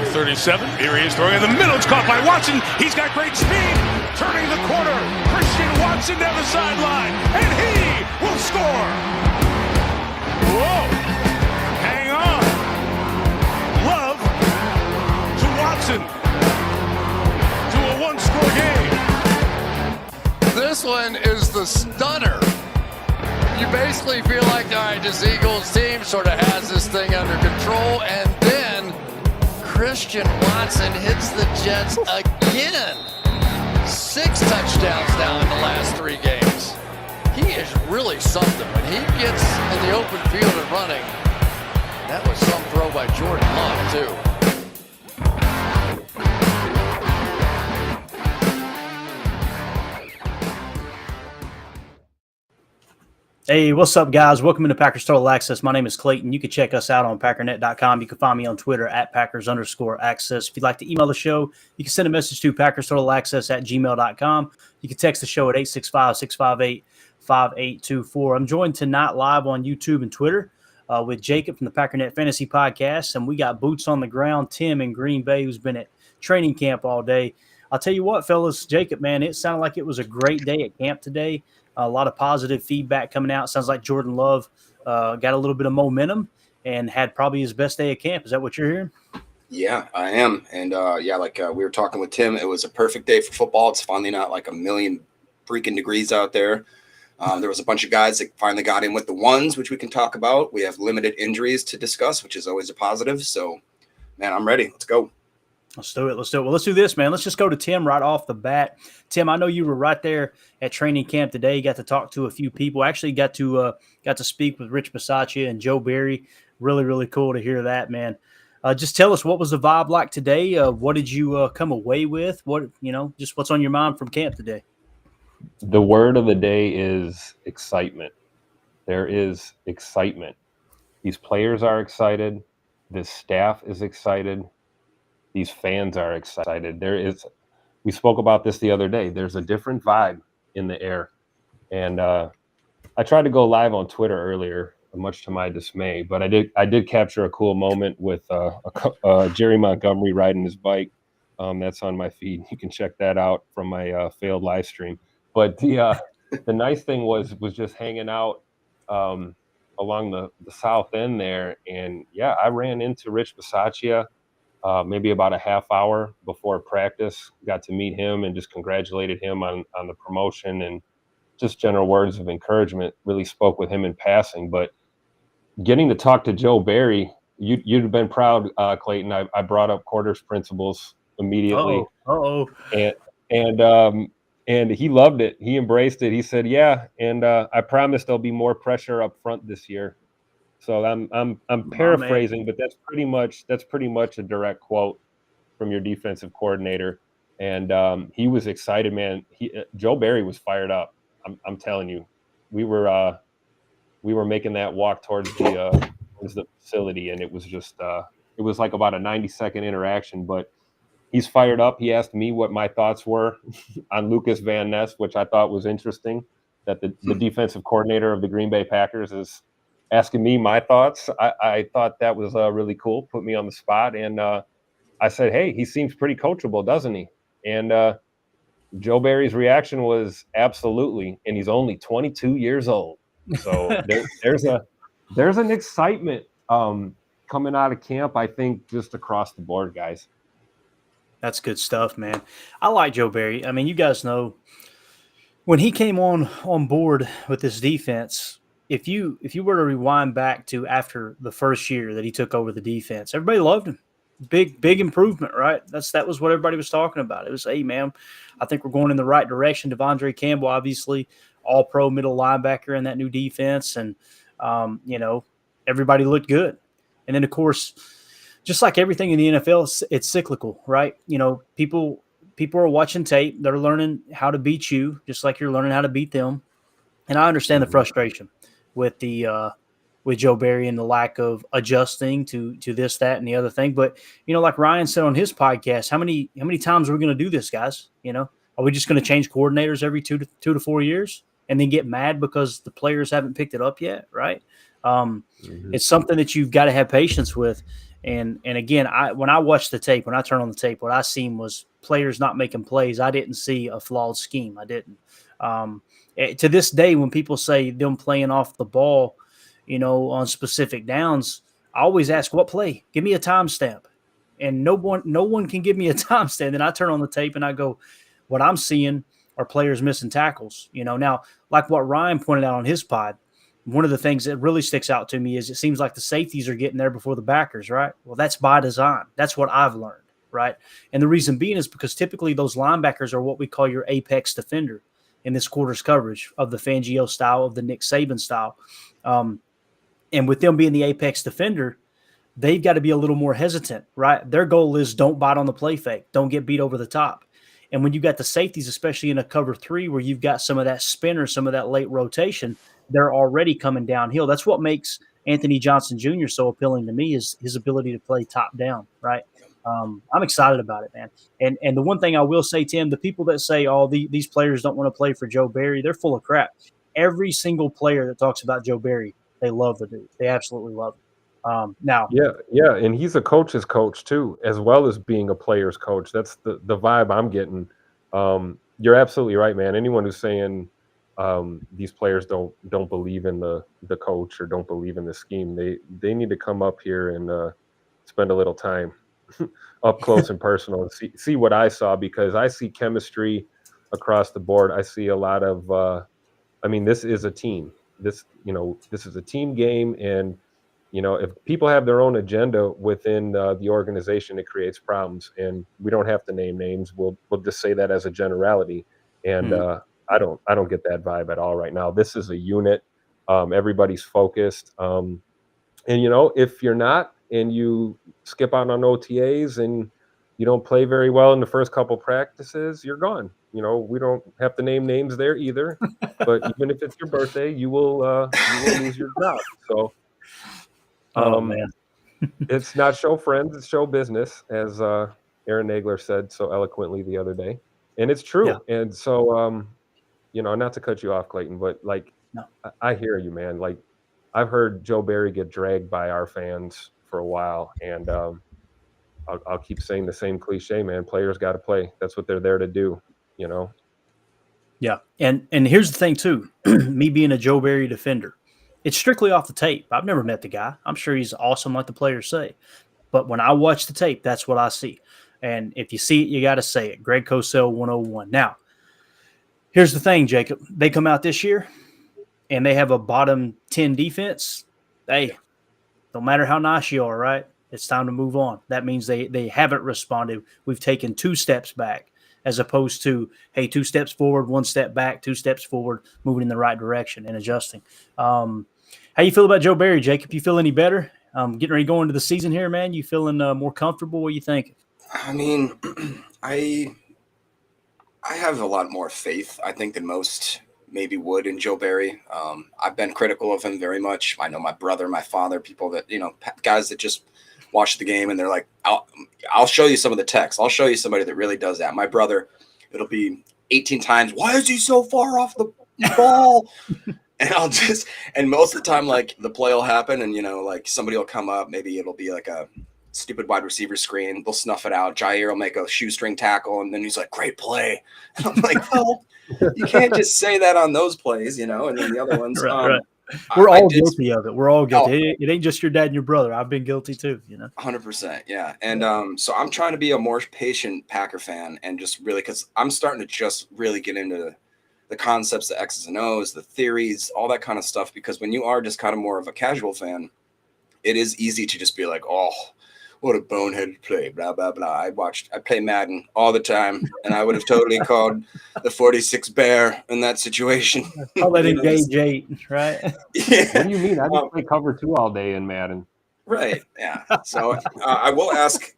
37. Here he is throwing in the middle. It's caught by Watson. He's got great speed. Turning the corner. Christian Watson down the sideline. And he will score. Whoa. Hang on. Love to Watson. To a one-score game. This one is the stunner. You basically feel like, all right, this Eagles team sort of has this thing under control, and then Christian Watson hits the Jets again. 6 touchdowns now in the last 3 games. He is really something. When he gets in the open field and running, that was some throw by Jordan Love, too. Hey, what's up, guys? Welcome into Packers Total Access. My name is Clayton. You can check us out on packernet.com. You can find me on Twitter at Packers_access. If you'd like to email the show, you can send a message to PackersTotalAccess@gmail.com. You can text the show at 865-658-5824. I'm joined tonight live on YouTube and Twitter with Jacob from the Packernet Fantasy Podcast. And we got boots on the ground, Tim in Green Bay, who's been at training camp all day. I'll tell you what, fellas, Jacob, man, it sounded like it was a great day at camp today. A lot of positive feedback coming out. Sounds like Jordan Love got a little bit of momentum and had probably his best day at camp. Is that what you're hearing? Yeah, I am. And, we were talking with Tim. It was a perfect day for football. It's finally not like a million freaking degrees out there. There was a bunch of guys that finally got in with the ones, which we can talk about. We have limited injuries to discuss, which is always a positive. So, man, I'm ready. Let's go. Let's do it. Well, let's do this, man. Let's just go to Tim right off the bat. Tim, I know you were right there at training camp today. You got to talk to a few people. Actually got to speak with Rich Bisaccia and Joe Barry. Really, really cool to hear that, man. Just tell us, what was the vibe like today? What did you come away with? Just what's on your mind from camp today? The word of the day is excitement. There is excitement. These players are excited. This staff is excited. These fans are excited. We spoke about this the other day. There's a different vibe in the air. And I tried to go live on Twitter earlier, much to my dismay, but I did capture a cool moment with Jerry Montgomery riding his bike. That's on my feed. You can check that out from my failed live stream. But the nice thing was just hanging out along the south end there. And, yeah, I ran into Rich Bisaccia maybe about a half hour before practice. Got to meet him and just congratulated him on the promotion, and just general words of encouragement. Really spoke with him in passing. But getting to talk to Joe Barry, you'd have been proud, Clayton. I brought up quarters principles immediately. And he loved it. He embraced it. He said, "Yeah, and I promise there'll be more pressure up front this year." So I'm paraphrasing, but that's pretty much a direct quote from your defensive coordinator. And he was excited, man. Joe Barry was fired up. I'm telling you, we were making that walk towards the facility, and it was just it was like about a 90-second interaction. But he's fired up. He asked me what my thoughts were on Lucas Van Ness, which I thought was interesting. That the defensive coordinator of the Green Bay Packers is asking me my thoughts. I thought that was really cool. Put me on the spot. And I said, hey, he seems pretty coachable, doesn't he? And Joe Barry's reaction was absolutely. And he's only 22 years old. So there's an excitement coming out of camp, I think, just across the board, guys. That's good stuff, man. I like Joe Barry. I mean, you guys know when he came on board with this defense, if you were to rewind back to after the first year that he took over the defense, everybody loved him. Big improvement, right? That was what everybody was talking about. It was, hey, man, I think we're going in the right direction. Devondre Campbell, obviously, all-pro middle linebacker in that new defense, and everybody looked good. And then, of course, just like everything in the NFL, it's cyclical, right? People are watching tape. They're learning how to beat you, just like you're learning how to beat them. And I understand the frustration with Joe Barry and the lack of adjusting to this, that, and the other thing. But, like Ryan said on his podcast, how many times are we going to do this, guys? Are we just going to change coordinators every 2 to 4 years and then get mad because the players haven't picked it up yet, right? It's something that you've got to have patience with. And again, when I watched the tape, when I turned on the tape, what I seen was players not making plays. I didn't see a flawed scheme. I didn't. To this day, when people say them playing off the ball, on specific downs, I always ask, what play? Give me a timestamp. And no one can give me a timestamp. Then I turn on the tape and I go, what I'm seeing are players missing tackles. Now, like what Ryan pointed out on his pod, one of the things that really sticks out to me is it seems like the safeties are getting there before the backers, right? Well, that's by design. That's what I've learned, right? And the reason being is because typically those linebackers are what we call your apex defender in this quarter's coverage of the Fangio style, of the Nick Saban style. And with them being the apex defender, they've got to be a little more hesitant, right? Their goal is don't bite on the play fake, don't get beat over the top. And when you got the safeties, especially in a cover 3 where you've got some of that spin or some of that late rotation, they're already coming downhill. That's what makes Anthony Johnson Jr. so appealing to me, is his ability to play top down, right? I'm excited about it, man. And the one thing I will say, Tim, the people that say, oh, these players don't want to play for Joe Barry, they're full of crap. Every single player that talks about Joe Barry, they love the dude. They absolutely love him. Now, yeah, and he's a coach's coach too, as well as being a player's coach. That's the vibe I'm getting. You're absolutely right, man. Anyone who's saying these players don't believe in the coach or don't believe in the scheme, they need to come up here and spend a little time up close and personal and see what I saw, because I see chemistry across the board. I see a lot of this is a team. This is a team game, and if people have their own agenda within the organization, it creates problems. And we don't have to name names. We'll just say that as a generality. And I don't get that vibe at all right now. This is a unit. Everybody's focused. And if you're not, and you skip out on OTAs and you don't play very well in the first couple practices, you're gone. We don't have to name names there either. But even if it's your birthday, you will lose your job. So. Man. It's not show friends, it's show business, as Aaron Nagler said so eloquently the other day. And it's true. Yeah. And so, not to cut you off, Clayton, but No. I hear you, man. Like, I've heard Joe Barry get dragged by our fans for a while. And I'll keep saying the same cliche, man. Players got to play. That's what they're there to do, Yeah. And here's the thing, too. Me being a Joe Barry defender, it's strictly off the tape. I've never met the guy. I'm sure he's awesome, like the players say. But when I watch the tape, that's what I see. And if you see it, you got to say it. Greg Cosell 101. Now, here's the thing, Jacob. They come out this year, and they have a bottom 10 defense. Hey, no matter how nice you are, right? It's time to move on. That means they haven't responded. We've taken 2 steps back, as opposed to, hey, 2 steps forward, 1 step back, 2 steps forward, moving in the right direction and adjusting. How you feel about Joe Barry, Jacob? You feel any better? Getting ready to go into the season here, man? You feeling more comfortable? What are you thinking? I mean, I have a lot more faith, I think, than most maybe would in Joe Barry. I've been critical of him very much. I know my brother, my father, people that, guys that just watch the game and they're like, I'll show you some of the text. I'll show you somebody that really does that. My brother, it'll be 18 times, why is he so far off the ball? And most of the time, like, the play will happen and, like, somebody will come up. Maybe it'll be like a stupid wide receiver screen. They'll snuff it out. Jair will make a shoestring tackle, and then he's like, great play. And I'm like, well, you can't just say that on those plays, and then the other ones. Right. We're all guilty of it. We're all guilty. It ain't just your dad and your brother. I've been guilty too, 100%. Yeah. And so I'm trying to be a more patient Packer fan, and just really, because I'm starting to just really get into the concepts, the X's and O's, the theories, all that kind of stuff. Because when you are just kind of more of a casual fan, it is easy to just be like, oh, what a boneheaded play, blah, blah, blah. I play Madden all the time, and I would have totally called the 46 bear in that situation. I'll let him engage 8, right? Yeah. What do you mean? I just play cover 2 all day in Madden. Right, yeah. So I will ask,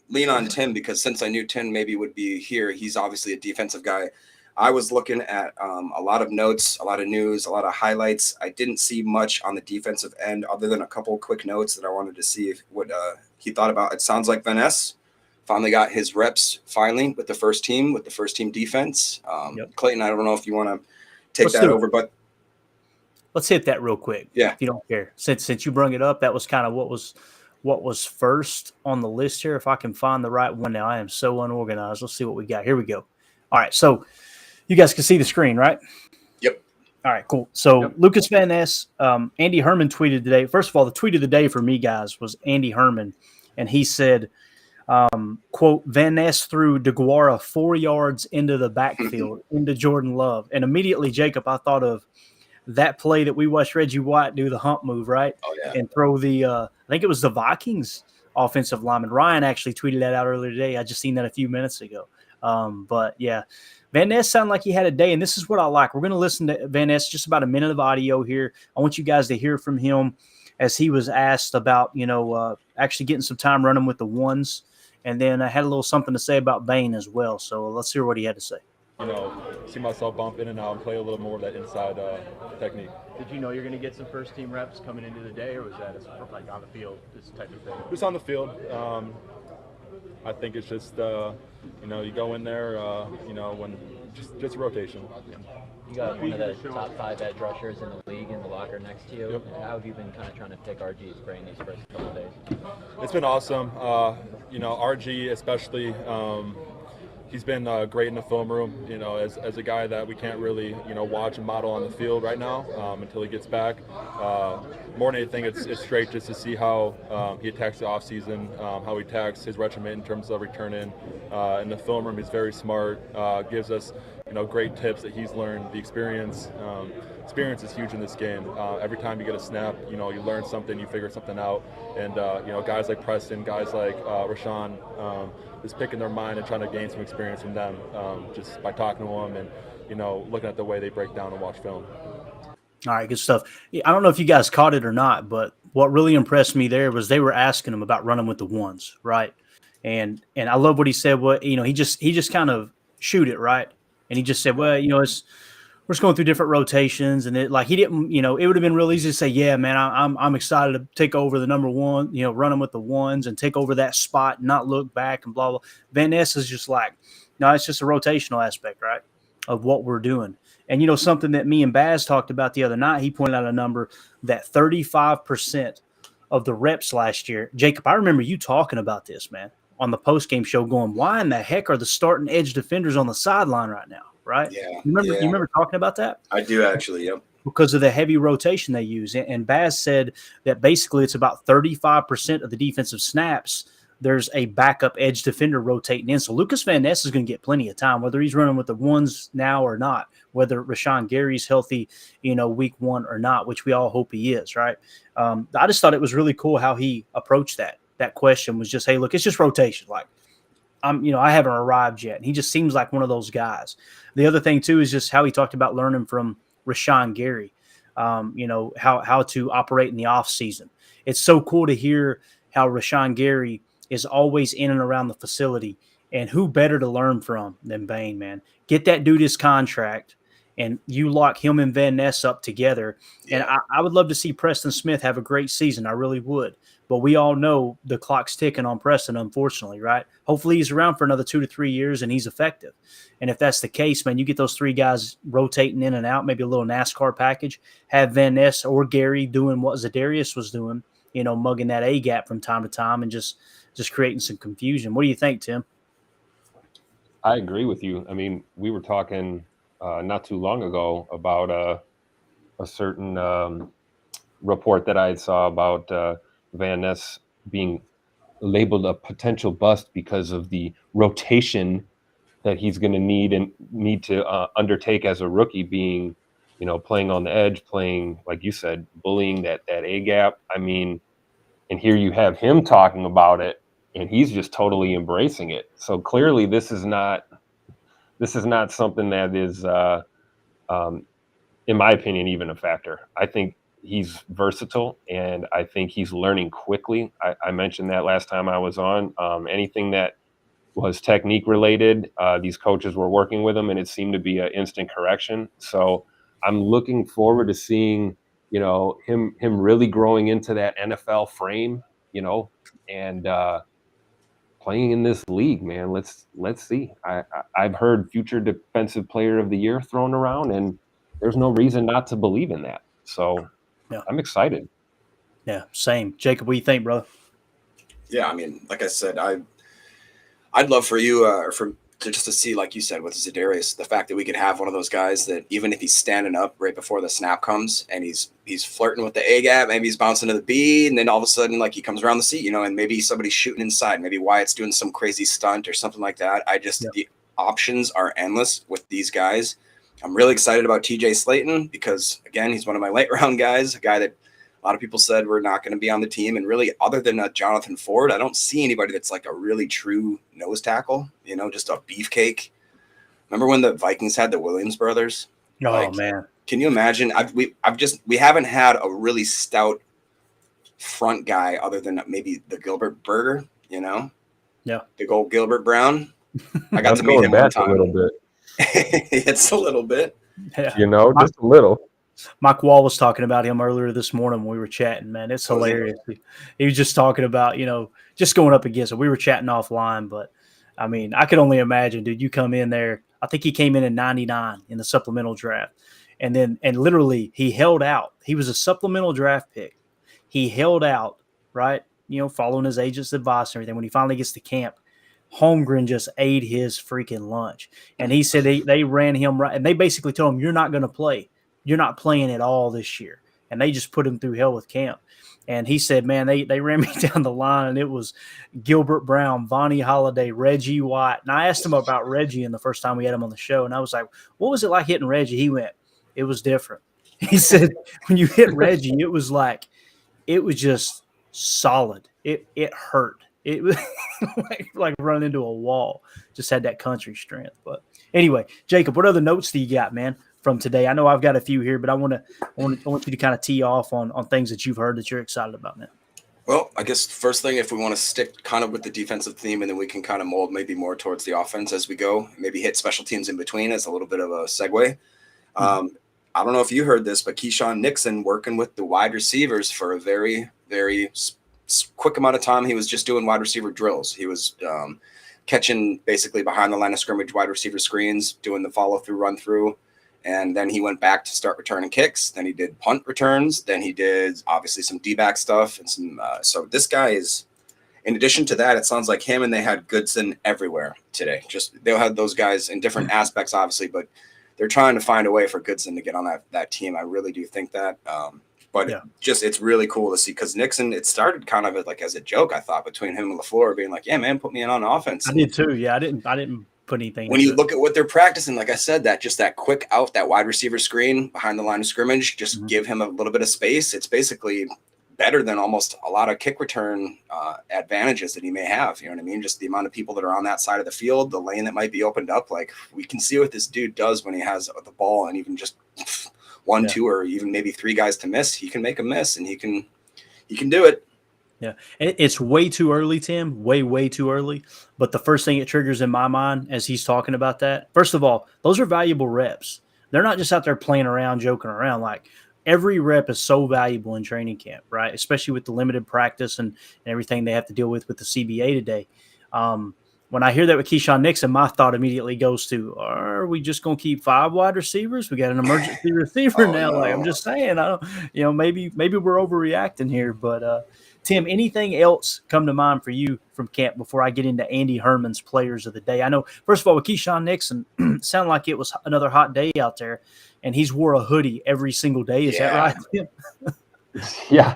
lean on Tim, because since I knew Tim maybe would be here, he's obviously a defensive guy. I was looking at a lot of notes, a lot of news, a lot of highlights. I didn't see much on the defensive end other than a couple of quick notes that I wanted to see what he thought about. It sounds like Ness finally got his reps with the first team defense. Yep. Clayton, I don't know if you want to take that over, but let's hit that real quick. Yeah. If you don't care. Since you brought it up, that was kind of what was what was first on the list here. If I can find the right one now, I am so unorganized. Let's see what we got. Here we go. All right, so you guys can see the screen, right? Yep. All right, cool. So Lucas Van Ness, Andy Herman tweeted today. First of all, the tweet of the day for me, guys, was Andy Herman, and he said, quote, Van Ness threw DeGuara 4 yards into the backfield, into Jordan Love. And immediately, Jacob, I thought of that play that we watched Reggie White do the hump move, right? Oh, yeah. And throw the, I think it was the Vikings offensive lineman. Ryan actually tweeted that out earlier today. I just seen that a few minutes ago. But, yeah, Van Ness sounded like he had a day, and this is what I like. We're going to listen to Van Ness, just about a minute of audio here. I want you guys to hear from him as he was asked about, actually getting some time running with the ones. And then I had a little something to say about Bain as well. So let's hear what he had to say. See myself bump in and out and play a little more of that inside technique. Did you know you're going to get some first-team reps coming into the day, or was that like on the field, this type of thing? Just on the field. I think it's just, you go in there, when just rotation. You got one of the top 5 edge rushers in the league in the locker next to you. Yep. How have you been kind of trying to pick RG's brain these first couple of days? It's been awesome. RG especially, he's been great in the film room, as a guy that we can't really, watch and model on the field right now until he gets back. More than anything, it's great just to see how he attacks the offseason, how he attacks his regiment in terms of returning. In the film room, he's very smart, gives us, great tips that he's learned. The experience is huge in this game. Every time you get a snap, you learn something, you figure something out. And, guys like Preston, guys like Rashawn, is picking their mind and trying to gain some experience from them just by talking to them and, looking at the way they break down and watch film. All right, good stuff. I don't know if you guys caught it or not, but what really impressed me there was they were asking him about running with the ones, right? And I love what he said. He just kind of shoot it, right? And he just said, well, we're just going through different rotations, and he didn't, it would have been real easy to say, yeah, man, I'm excited to take over the number one, running with the ones and take over that spot and not look back and blah, blah. Van Ness is just like, no, it's just a rotational aspect, right, of what we're doing. And, something that me and Baz talked about the other night, he pointed out a number that 35% of the reps last year. Jacob, I remember you talking about this, man, on the postgame show going, why in the heck are the starting edge defenders on the sideline right now, right? Yeah. You remember talking about that? I do actually, yep. Because of the heavy rotation they use. And Baz said that basically it's about 35% of the defensive snaps there's a backup edge defender rotating in. So Lucas Van Ness is going to get plenty of time, whether he's running with the ones now or not, whether Rashawn Gary's healthy, week 1 or not, which we all hope he is, right? I just thought it was really cool how he approached that. That question was just, hey, look, it's just rotation. Like, I haven't arrived yet. And he just seems like one of those guys. The other thing, too, is just how he talked about learning from Rashawn Gary, how to operate in the offseason. It's so cool to hear how Rashawn Gary is always in and around the facility. And who better to learn from than Bain, man? Get that dude his contract, and you lock him and Van Ness up together. Yeah. And I would love to see Preston Smith have a great season. I really would. But we all know the clock's ticking on Preston, unfortunately, right? Hopefully he's around for another 2 to 3 years and he's effective. And if that's the case, man, you get those 3 guys rotating in and out, maybe a little NASCAR package, have Van Ness or Gary doing what Zadarius was doing, mugging that A gap from time to time and just creating some confusion. What do you think, Tim? I agree with you. I mean, we were talking not too long ago about a certain report that I saw about Van Ness being labeled a potential bust because of the rotation that he's going to need to undertake as a rookie, being, playing on the edge, playing, like you said, bullying that A gap. I mean, and here you have him talking about it, and he's just totally embracing it. So clearly this is not something that is, in my opinion, even a factor. I think he's versatile, and I think he's learning quickly. I mentioned that last time I was on. Anything that was technique related, these coaches were working with him, and it seemed to be an instant correction. So I'm looking forward to seeing, him really growing into that NFL frame, and playing in this league, man. Let's see. I've heard future defensive player of the year thrown around, and there's no reason not to believe in that. So yeah. I'm excited. Yeah, same. Jacob, what do you think, bro? Yeah, I mean, like I said, I'd love for you just to see, like you said, with Za'Darius, the fact that we could have one of those guys that even if he's standing up right before the snap comes and he's flirting with the A gap, maybe he's bouncing to the B, and then all of a sudden, like, he comes around the seat, and maybe somebody's shooting inside, maybe Wyatt's doing some crazy stunt or something like that. The options are endless with these guys. I'm really excited about TJ Slayton because, again, he's one of my late round guys, a guy that a lot of people said we're not going to be on the team. And really, other than Jonathan Ford, I don't see anybody that's like a really true nose tackle, just a beefcake. Remember when the Vikings had the Williams brothers? Oh, man. Can you imagine? We haven't had a really stout front guy other than maybe the Gilbert Berger, Yeah. Big old Gilbert Brown. I got to meet him one time. A little bit. It's a little bit. Yeah. Just a little. Mike Wall was talking about him earlier this morning when we were chatting, man. It's hilarious. He was just talking about, just going up against it. We were chatting offline, but, I mean, I could only imagine, dude, you come in there. I think he came in 99 in the supplemental draft. And literally he held out. He was a supplemental draft pick. He held out, right, following his agent's advice and everything. When he finally gets to camp, Holmgren just ate his freaking lunch. And he said they ran him right. And they basically told him, you're not going to play. You're not playing at all this year. And they just put him through hell with camp. And he said, man, they ran me down the line, and it was Gilbert Brown, Vonnie Holliday, Reggie White. And I asked him about Reggie in the first time we had him on the show. And I was like, what was it like hitting Reggie? He went, it was different. He said, when you hit Reggie, it was just solid. It hurt. It was like running into a wall. Just had that country strength. But anyway, Jacob, what other notes do you got, man, from today? I know I've got a few here, but I want you to kind of tee off on things that you've heard that you're excited about, man. Well, I guess first thing, if we want to stick kind of with the defensive theme, and then we can kind of mold maybe more towards the offense as we go, maybe hit special teams in between as a little bit of a segue. I don't know if you heard this, but Keyshawn Nixon working with the wide receivers for a very, very quick amount of time. He was just doing wide receiver drills. He was catching basically behind the line of scrimmage wide receiver screens, doing the follow through, run through. And then he went back to start returning kicks. Then he did punt returns. Then he did obviously some D-back stuff and some. So this guy is, in addition to that, it sounds like him and they had Goodson everywhere today. Just they'll have those guys in different aspects, obviously, but they're trying to find a way for Goodson to get on that team. I really do think that. It's really cool to see because Nixon, it started kind of like as a joke, I thought, between him and LaFleur being like, yeah, man, put me in on offense. I did too. Yeah, I didn't put anything. When you look at what they're practicing, like I said, that quick out, that wide receiver screen behind the line of scrimmage, just give him a little bit of space. It's basically better than almost a lot of kick return advantages that he may have. You know what I mean? Just the amount of people that are on that side of the field, the lane that might be opened up. Like we can see what this dude does when he has the ball and even just one, two, or even maybe three guys to miss. He can make a miss and he can do it. Yeah, it's way too early, Tim, way too early. But the first thing it triggers in my mind as he's talking about that, first of all, those are valuable reps. They're not just out there playing around, joking around. Like every rep is so valuable in training camp, right? Especially with the limited practice and everything they have to deal with the CBA today. When I hear that with Keyshawn Nixon, my thought immediately goes to, are we just going to keep 5 wide receivers? We got an emergency receiver now. No. Like I'm just saying, maybe we're overreacting here. But Tim, anything else come to mind for you from camp before I get into Andy Herman's players of the day? I know, first of all, with Keyshawn Nixon, it sounded like it was another hot day out there, and he's wore a hoodie every single day. Is that right, Tim? Yeah.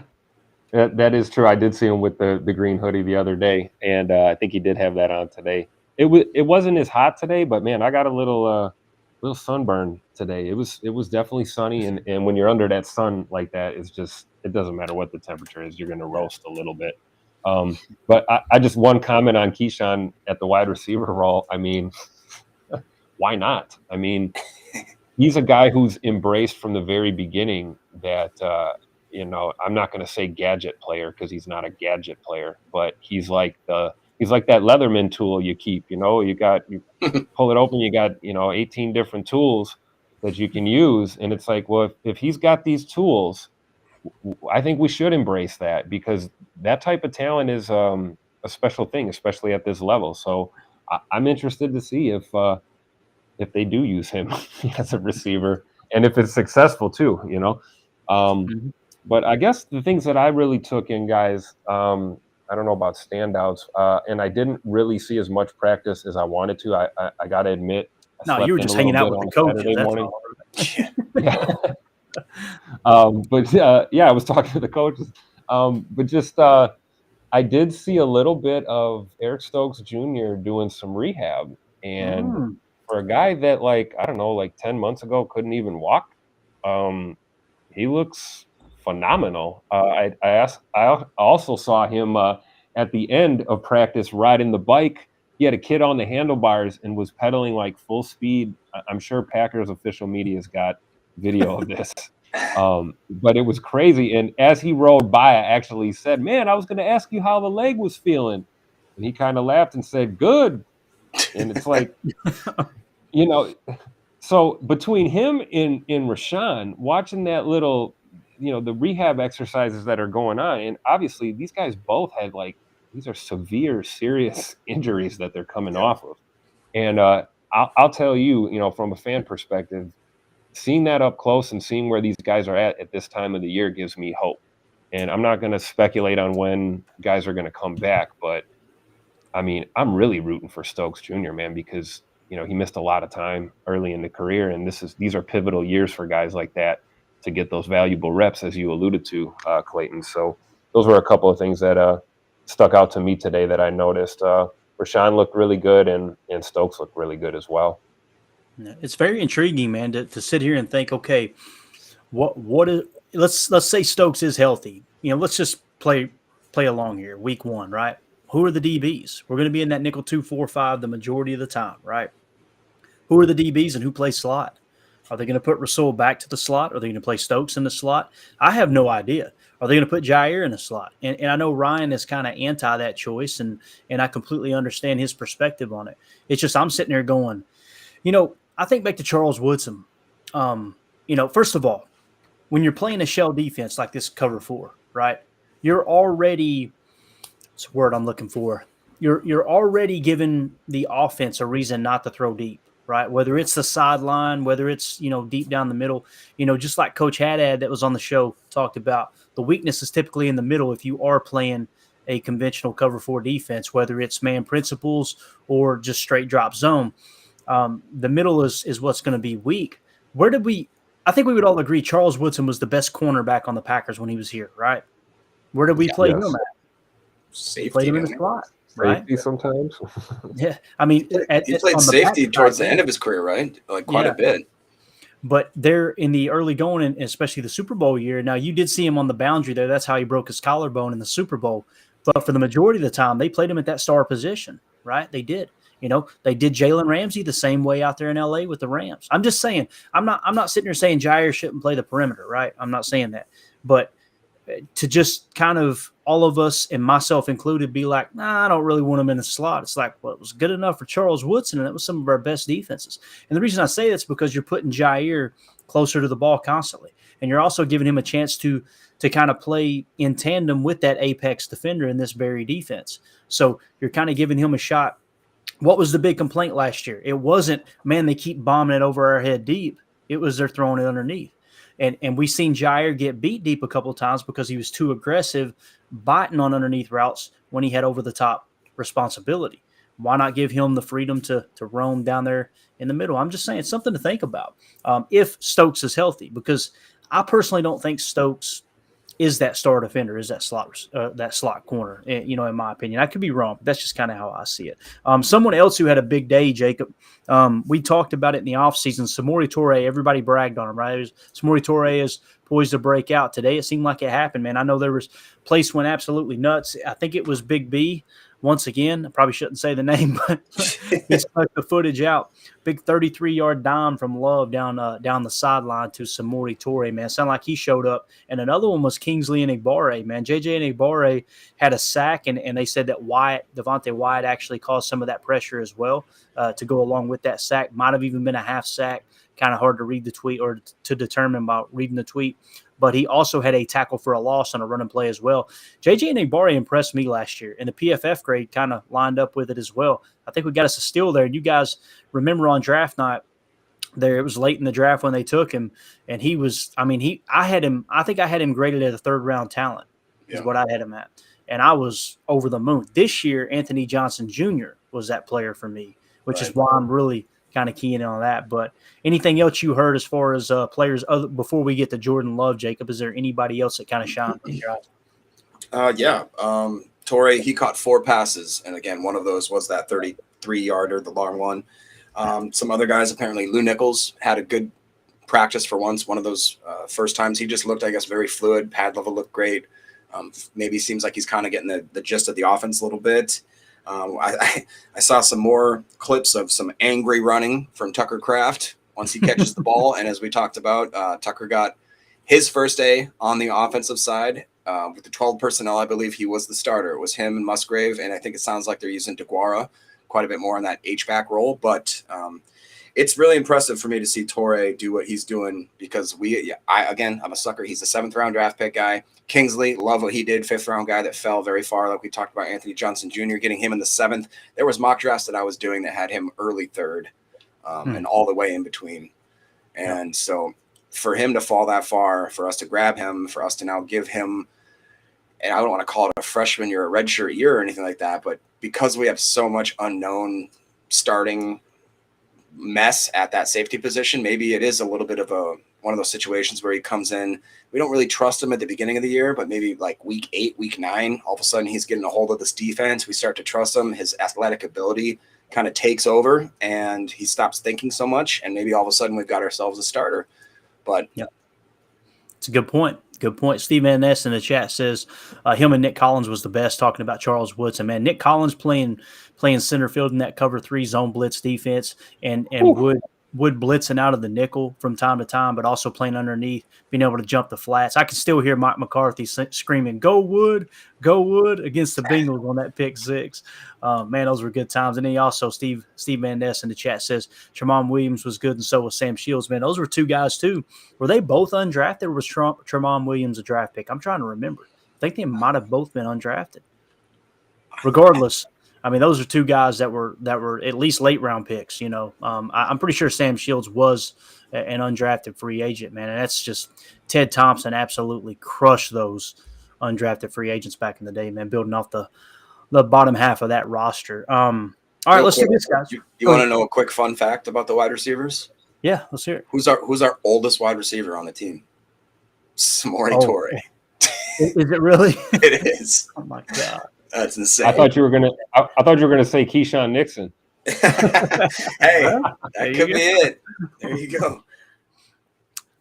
That is true. I did see him with the green hoodie the other day, and I think he did have that on today. It wasn't as hot today, but man, I got a little sunburn today. It was definitely sunny, and when you're under that sun like that, it doesn't matter what the temperature is, you're going to roast a little bit. But I just one comment on Keyshawn at the wide receiver role. I mean, why not? I mean, he's a guy who's embraced from the very beginning that. I'm not going to say gadget player because he's not a gadget player, but he's like that Leatherman tool you keep. You pull it open, you got 18 different tools that you can use, and it's like, well, if he's got these tools, I think we should embrace that because that type of talent is a special thing, especially at this level. So I'm interested to see if they do use him as a receiver and if it's successful too. But I guess the things that I really took in, guys, I I don't know about standouts. And I didn't really see as much practice as I wanted to. I got to admit, I No, slept you were in just a little hanging out bit with on the coaches. Saturday That's morning. all. Yeah. I was talking to the coaches. But just I did see a little bit of Eric Stokes Jr. doing some rehab, and for a guy that, like, I don't know, like 10 months ago couldn't even walk, he looks phenomenal. I also saw him at the end of practice riding the bike. He had a kid on the handlebars and was pedaling like full speed. I'm sure Packers official media's got video of this. But it was crazy. And as he rode by, I actually said, "Man, I was going to ask you how the leg was feeling." And he kind of laughed and said, "Good." And it's like, you know, so between him and Rashawn, watching that little, the rehab exercises that are going on, and obviously these guys both had, like, these are severe, serious injuries that they're coming off of. And I'll tell you, from a fan perspective, seeing that up close and seeing where these guys are at this time of the year gives me hope. And I'm not going to speculate on when guys are going to come back, but I mean, I'm really rooting for Stokes Jr., man, because he missed a lot of time early in the career, and these are pivotal years for guys like that to get those valuable reps, as you alluded to, Clayton. So those were a couple of things that stuck out to me today that I noticed. Rashawn looked really good, and Stokes looked really good as well. It's very intriguing, man, to sit here and think, okay, what is, let's say Stokes is healthy. Let's just play along here. Week 1, right? Who are the DBs? We're going to be in that nickel 2-4-5 the majority of the time, right? Who are the DBs and who plays slot? Are they going to put Rasul back to the slot? Are they going to play Stokes in the slot? I have no idea. Are they going to put Jair in the slot? And I know Ryan is kind of anti that choice, and I completely understand his perspective on it. It's just I'm sitting there going, I think back to Charles Woodson. First of all, when you're playing a shell defense like this cover 4, right, you're already – it's a word I'm looking for. You're already giving the offense a reason not to throw deep, right? Whether it's the sideline, whether it's, deep down the middle, just like Coach Haddad that was on the show talked about, the weakness is typically in the middle if you are playing a conventional cover 4 defense, whether it's man principles or just straight drop zone. The middle is what's going to be weak. I think we would all agree Charles Woodson was the best cornerback on the Packers when he was here, right? Where did we play him at? Safety. Played him in the slot, right? Safety sometimes. Yeah, I mean, he played safety towards the end of his career, right? Like quite a bit. But there in the early going, and especially the Super Bowl year, now you did see him on the boundary there. That's how he broke his collarbone in the Super Bowl. But for the majority of the time, they played him at that star position, right? They did. They did Jalen Ramsey the same way out there in LA with the Rams. I'm just saying, I'm not sitting here saying Jair shouldn't play the perimeter, right? I'm not saying that. But to just kind of all of us, and myself included, be like, nah, I don't really want him in the slot. It's like, well, it was good enough for Charles Woodson, and it was some of our best defenses. And the reason I say that's because you're putting Jair closer to the ball constantly, and you're also giving him a chance to kind of play in tandem with that apex defender in this Barry defense. So you're kind of giving him a shot. What was the big complaint last year? It wasn't, man, they keep bombing it over our head deep. It was they're throwing it underneath. And we've seen Jair get beat deep a couple of times because he was too aggressive, biting on underneath routes when he had over-the-top responsibility. Why not give him the freedom to roam down there in the middle? I'm just saying, it's something to think about if Stokes is healthy, because I personally don't think Stokes is that star defender, is that slot corner, in my opinion. I could be wrong, but that's just kind of how I see it. Someone else who had a big day, Jacob, we talked about it in the offseason, Samori Toure, everybody bragged on him, right? Samori Toure is poised to break out. Today it seemed like it happened, man. I know there was – place went absolutely nuts. I think it was Big B. Once again, I probably shouldn't say the name, but he stuck the footage out. Big 33-yard dime from Love down the sideline to Samori Toure, man. Sounded like he showed up. And another one was Kingsley Enagbare, man. JJ Enagbare had a sack, and they said that Devontae Wyatt actually caused some of that pressure as well to go along with that sack. Might have even been a half sack. Kind of hard to read the tweet or to determine by reading the tweet. But he also had a tackle for a loss on a running play as well. JJ Enagbare impressed me last year, and the PFF grade kind of lined up with it as well. I think we got us a steal there. And you guys remember on draft night there, it was late in the draft when they took him, and he was – I think I had him graded at a third-round talent is what I had him at. and I was over the moon. This year, Anthony Johnson Jr. was that player for me, which is why I'm really kind of keying in on that. But anything else you heard as far as players before we get to Jordan Love, Jacob? Is there anybody else that kind of shined in your eyes? Yeah. Torrey, he caught 4 passes. And again, one of those was that 33-yarder, the long one. Some other guys, apparently Lou Nichols had a good practice for once. One of those first times he just looked, I guess, very fluid. Pad level looked great. Maybe seems like he's kind of getting the gist of the offense a little bit. I saw some more clips of some angry running from Tucker Kraft once he catches the ball. And as we talked about, Tucker got his first day on the offensive side with the 12 personnel. I believe he was the starter. It was him and Musgrave. And I think it sounds like they're using DeGuara quite a bit more in that H-back role. But it's really impressive for me to see Torrey do what he's doing because I'm a sucker. He's a 7th-round draft pick guy. Kingsley, love what he did. 5th-round guy that fell very far. Like we talked about Anthony Johnson Jr., getting him in the 7th. There was mock drafts that I was doing that had him early 3rd and all the way in between. And so for him to fall that far, for us to grab him, for us to now give him, and I don't want to call it a freshman year, a redshirt year or anything like that, but because we have so much unknown starting mess at that safety position, maybe it is a little bit of one of those situations where he comes in. We don't really trust him at the beginning of the year, but maybe like week 8, week 9, all of a sudden he's getting a hold of this defense. We start to trust him. His athletic ability kind of takes over and he stops thinking so much. And maybe all of a sudden we've got ourselves a starter. But it's a good point. Good point. Steve Ness in the chat says him and Nick Collins was the best, talking about Charles Woodson. Man, Nick Collins playing center field in that cover 3 zone blitz defense and Wood blitzing out of the nickel from time to time, but also playing underneath, being able to jump the flats. I can still hear Mike McCarthy screaming, go Wood, against the Bengals on that pick 6. Man, those were good times. And then also Steve Van Ness in the chat says Tramon Williams was good and so was Sam Shields. Man, those were 2 guys too. Were they both undrafted or was Tramon Williams a draft pick? I'm trying to remember. I think they might have both been undrafted. Regardless, I mean, those are 2 guys that were at least late round picks. You know, I'm pretty sure Sam Shields was an undrafted free agent, man. And that's just Ted Thompson absolutely crushed those undrafted free agents back in the day, man, building off the bottom half of that roster. All right, let's do this, guys. You want to know a quick fun fact about the wide receivers? Yeah, let's hear it. Who's our oldest wide receiver on the team? Samori Torrey. Is it really? It is. Oh my God. That's insane. I thought you were gonna say Keyshawn Nixon. Hey, that could be it. There you go.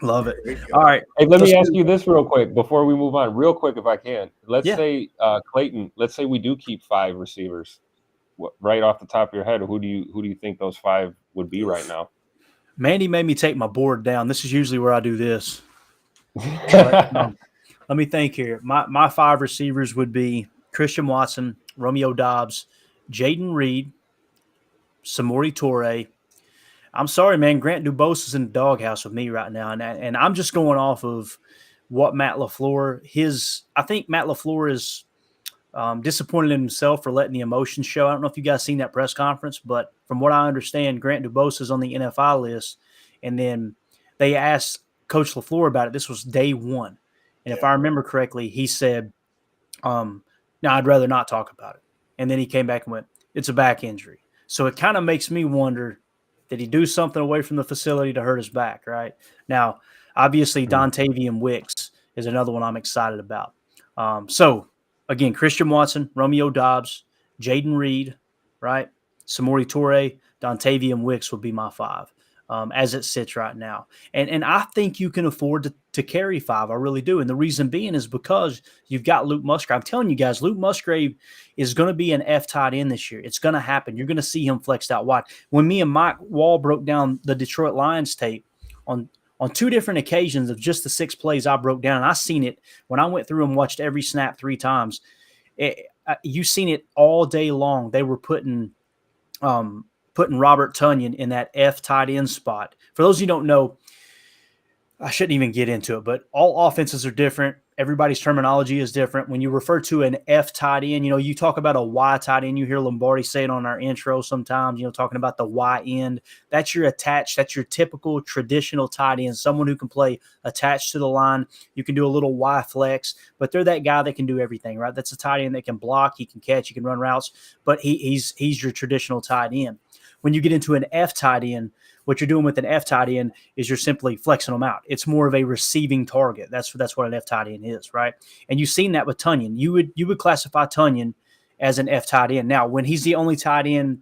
Love it. All right. Hey, let me ask you this real quick before we move on. Real quick, if I can. Let's say Clayton. Let's say we do keep 5 receivers. Right off the top of your head, who do you think those 5 would be right now? Mandy made me take my board down. This is usually where I do this. Let me think here. My 5 receivers would be Christian Watson, Romeo Doubs, Jaden Reed, Samori Toure. I'm sorry, man. Grant Dubose is in the doghouse with me right now, and I'm just going off of what Matt LaFleur. I think Matt LaFleur is disappointed in himself for letting the emotions show. I don't know if you guys seen that press conference, but from what I understand, Grant Dubose is on the NFI list, and then they asked Coach LaFleur about it. This was day 1, and if I remember correctly, he said, "No, I'd rather not talk about it." And then he came back and went, "It's a back injury." So it kind of makes me wonder, did he do something away from the facility to hurt his back, right? Now, obviously, Dontavian Wicks is another one I'm excited about. So, again, Christian Watson, Romeo Doubs, Jaden Reed, right? Samori Toure, Dontavian Wicks would be my 5 as it sits right now. And I think you can afford to carry 5. I really do. And the reason being is because you've got Luke Musgrave. I'm telling you guys, Luke Musgrave is going to be an F tight end this year. It's going to happen. You're going to see him flexed out wide. When me and Mike Wall broke down the Detroit Lions tape on 2 different occasions of just the 6 plays I broke down, and I seen it when I went through and watched every snap 3 times. You've seen it all day long. They were putting Robert Tonyan in that F tight end spot. For those of you who don't know, I shouldn't even get into it, but all offenses are different. everybody's terminology is different. When you refer to an F tight end, you talk about a Y tight end. You hear Lombardi say it on our intro sometimes, talking about the Y end. That's your attached. That's your typical traditional tight end, someone who can play attached to the line. You can do a little Y flex, but they're that guy that can do everything, right? That's a tight end that can block, he can catch, he can run routes, but he's your traditional tight end. When you get into an F tight end, what you're doing with an F tight end is you're simply flexing them out. It's more of a receiving target. That's what an F tight end is, right? And you've seen that with Tunyon. You would classify Tunyon as an F tight end. Now, when he's the only tight end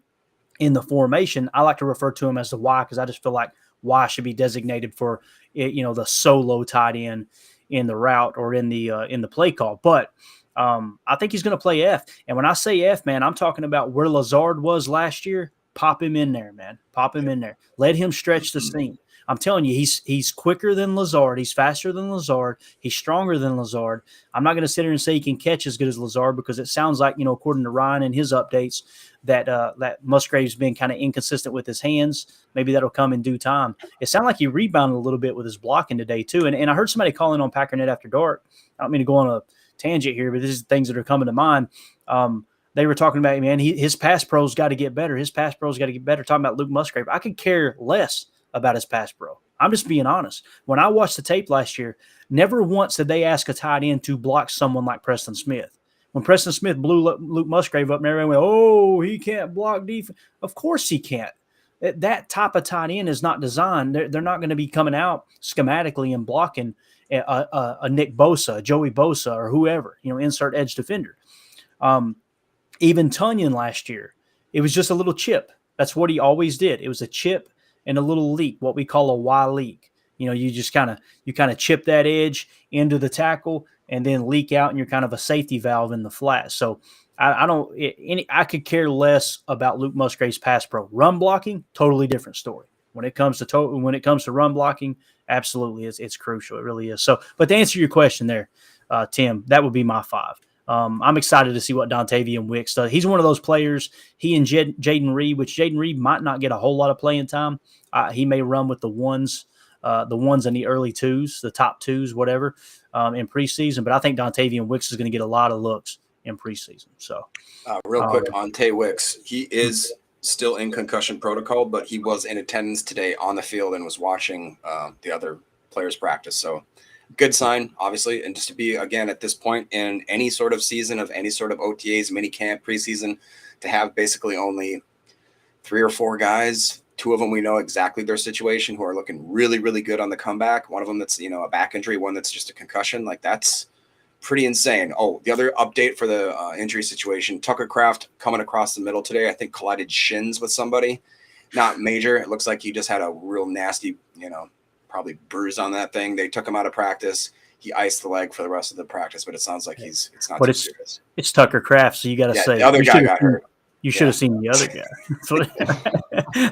in the formation, I like to refer to him as the Y because I just feel like Y should be designated for the solo tight end in the route or in the play call. But I think he's going to play F. And when I say F, man, I'm talking about where Lazard was last year. Pop him in there, man. Pop him in there. Let him stretch the seam. I'm telling you, he's quicker than Lazard. He's faster than Lazard. He's stronger than Lazard. I'm not going to sit here and say he can catch as good as Lazard because it sounds like, according to Ryan and his updates, that Musgrave's been kind of inconsistent with his hands. Maybe that'll come in due time. It sounded like he rebounded a little bit with his blocking today, too. And I heard somebody calling on Packernet After Dark. I don't mean to go on a tangent here, but this is things that are coming to mind. They were talking about, man, his pass pro's got to get better. His pass pro's got to get better. Talking about Luke Musgrave. I could care less about his pass pro. I'm just being honest. When I watched the tape last year, never once did they ask a tight end to block someone like Preston Smith. When Preston Smith blew Luke Musgrave up and everyone went, oh, he can't block defense. Of course he can't. That type of tight end is not designed. They're not going to be coming out schematically and blocking a Nick Bosa, Joey Bosa, or whoever, insert edge defender. Even Tunyon last year, it was just a little chip. That's what he always did. It was a chip and a little leak, what we call a Y leak. You just kind of chip that edge into the tackle and then leak out, and you're kind of a safety valve in the flat. So I could care less about Luke Musgrave's pass pro. Run blocking, totally different story. When it comes to run blocking, absolutely, it's crucial. It really is. So, but to answer your question there, Tim, that would be my 5. I'm excited to see what Dontavian Wicks does. He's one of those players, he and Jaden Reed, which Jaden Reed might not get a whole lot of playing time. He may run with the ones in the early twos, the top twos, whatever, in preseason. But I think Dontavian Wicks is going to get a lot of looks in preseason. So, real quick on Tay Wicks, he is still in concussion protocol, but he was in attendance today on the field and was watching the other players practice. So, good sign, obviously, and just to be, again, at this point in any sort of season of any sort of OTAs, mini camp, preseason, to have basically only 3 or 4 guys, 2 of them we know exactly their situation, who are looking really, really good on the comeback. One of them that's, a back injury, one that's just a concussion. Like, that's pretty insane. Oh, the other update for the injury situation, Tucker Kraft coming across the middle today, I think collided shins with somebody. Not major. It looks like he just had a real nasty, probably bruise on that thing. They took him out of practice. He iced the leg for the rest of the practice, but it sounds like it's not too serious. It's Tucker Kraft, so you got to say the other guy got hurt. You should have seen the other guy.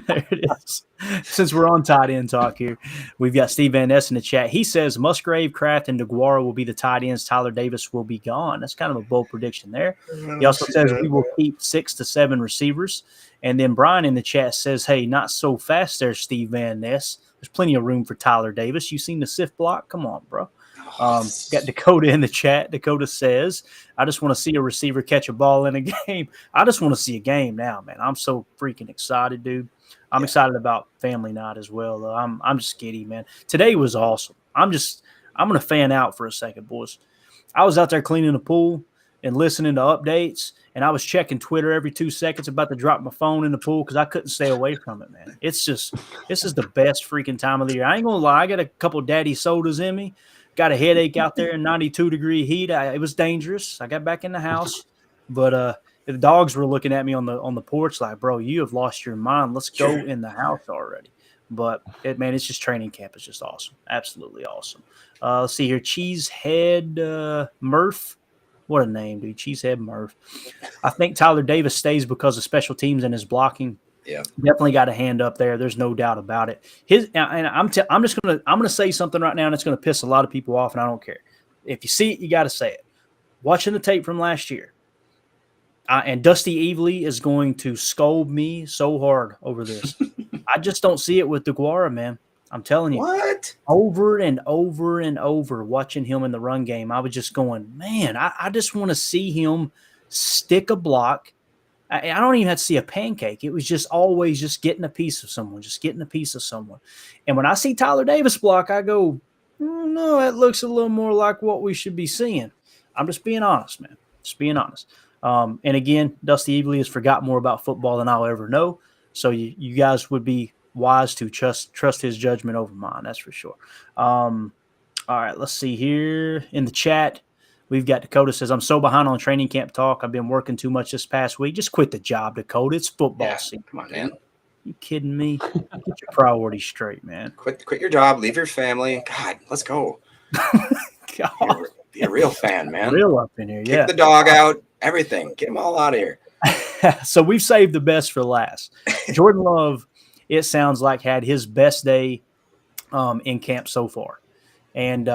There it is. Since we're on tight end talk here, we've got Steve Van Ness in the chat. He says Musgrave, Kraft, and DeGuara will be the tight ends. Tyler Davis will be gone. That's kind of a bold prediction there. He also says we will keep 6 to 7 receivers. And then Brian in the chat says, hey, not so fast there, Steve Van Ness. There's plenty of room for Tyler Davis. You seen the SIF block? Come on, bro. Got Dakota in the chat. Dakota says, I just want to see a receiver catch a ball in a game. I just want to see a game now, man. I'm so freaking excited, dude. I'm excited about family night as well, though. I'm just giddy, man. Today was awesome. I'm going to fan out for a second, boys. I was out there cleaning the pool and listening to updates, and I was checking Twitter every 2 seconds, about to drop my phone in the pool because I couldn't stay away from it, man. This is the best freaking time of the year. I ain't going to lie. I got a couple daddy sodas in me. Got a headache out there in 92-degree heat. It was dangerous. I got back in the house, but the dogs were looking at me on the porch like, bro, you have lost your mind. Let's go in the house already. But, it's just training camp. It's just awesome. Absolutely awesome. Let's see here. Cheesehead Murph. What a name, dude. Cheesehead Murph. I think Tyler Davis stays because of special teams and his blocking. Yeah, definitely got a hand up there. There's no doubt about it. I'm gonna say something right now, and it's gonna piss a lot of people off, and I don't care. If you see it, you got to say it. Watching the tape from last year, and Dusty Evely is going to scold me so hard over this. I just don't see it with DeGuara, man. I'm telling you. What? Over and over and over watching him in the run game, I was just going, man, I just want to see him stick a block. I don't even have to see a pancake. It was just always just getting a piece of someone, just getting a piece of someone. And when I see Tyler Davis block, I go, no, that looks a little more like what we should be seeing. I'm just being honest, man. Just being honest. And again, Dusty Evely has forgot more about football than I'll ever know. So you guys would be wise to trust his judgment over mine. That's for sure. All right, let's see here in the chat. We've got Dakota says, I'm so behind on training camp talk. I've been working too much this past week. Just quit the job, Dakota. It's football season. Come on, man. You kidding me? Get your priorities straight, man. Quit your job. Leave your family. God, let's go. God. Be a real fan, man. Real up in here, Kick the dog out. Everything. Get them all out of here. So we've saved the best for last. Jordan Love, it sounds like, had his best day in camp so far. And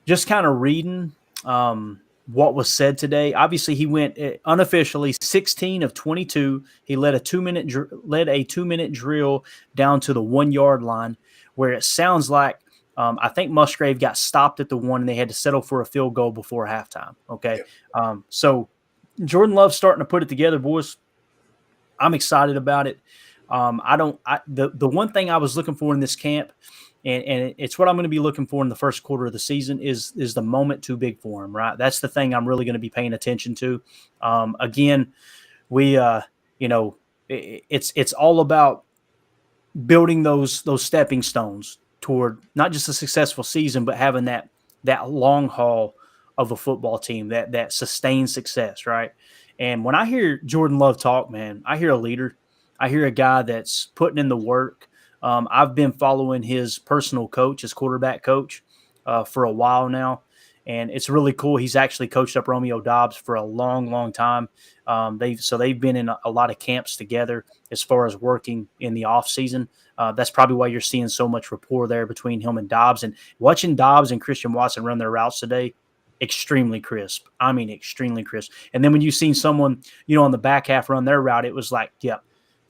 just kind of reading what was said today. Obviously, he went unofficially 16 of 22. He led a 2-minute drill down to the 1 yard line, where it sounds like I think Musgrave got stopped at the 1 and they had to settle for a field goal before halftime. Okay, so Jordan Love's starting to put it together, boys. I'm excited about it. The one thing I was looking for in this camp, and it's what I'm going to be looking for in the first quarter of the season, is the moment too big for him, right? That's the thing I'm really going to be paying attention to. Again, it's all about building those stepping stones toward not just a successful season, but having that long haul of a football team, that sustained success, right? And when I hear Jordan Love talk, man, I hear a leader. I hear a guy that's putting in the work. I've been following his personal coach, his quarterback coach, for a while now, and it's really cool. He's actually coached up Romeo Dobbs for a long, long time. They've been in a lot of camps together as far as working in the off season. That's probably why you're seeing so much rapport there between him and Dobbs. And watching Dobbs and Christian Watson run their routes today, extremely crisp. I mean, extremely crisp. And then when you've seen someone, on the back half run their route, it was like, yeah.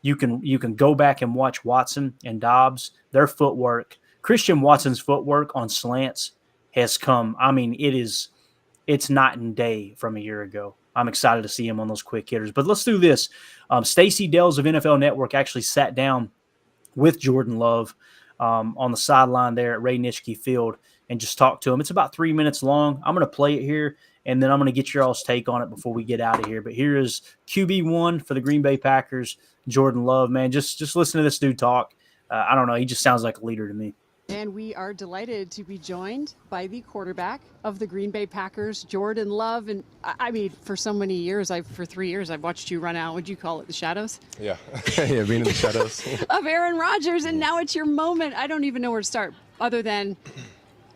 You can go back and watch Watson and Dobbs, their footwork. Christian Watson's footwork on slants has come. I mean, it's night and day from a year ago. I'm excited to see him on those quick hitters. But let's do this. Stacey Dells of NFL Network actually sat down with Jordan Love on the sideline there at Ray Nitschke Field and just talked to him. It's about 3 minutes long. I'm going to play it here, and then I'm going to get your all's take on it before we get out of here. But here is QB1 for the Green Bay Packers, Jordan Love. Man, just listen to this dude talk. I don't know. He just sounds like a leader to me. And we are delighted to be joined by the quarterback of the Green Bay Packers, Jordan Love. And I mean, for so many years, for 3 years, I've watched you run out. Would you call it the shadows? Yeah, yeah, being in the shadows. Of Aaron Rodgers, and now it's your moment. I don't even know where to start, other than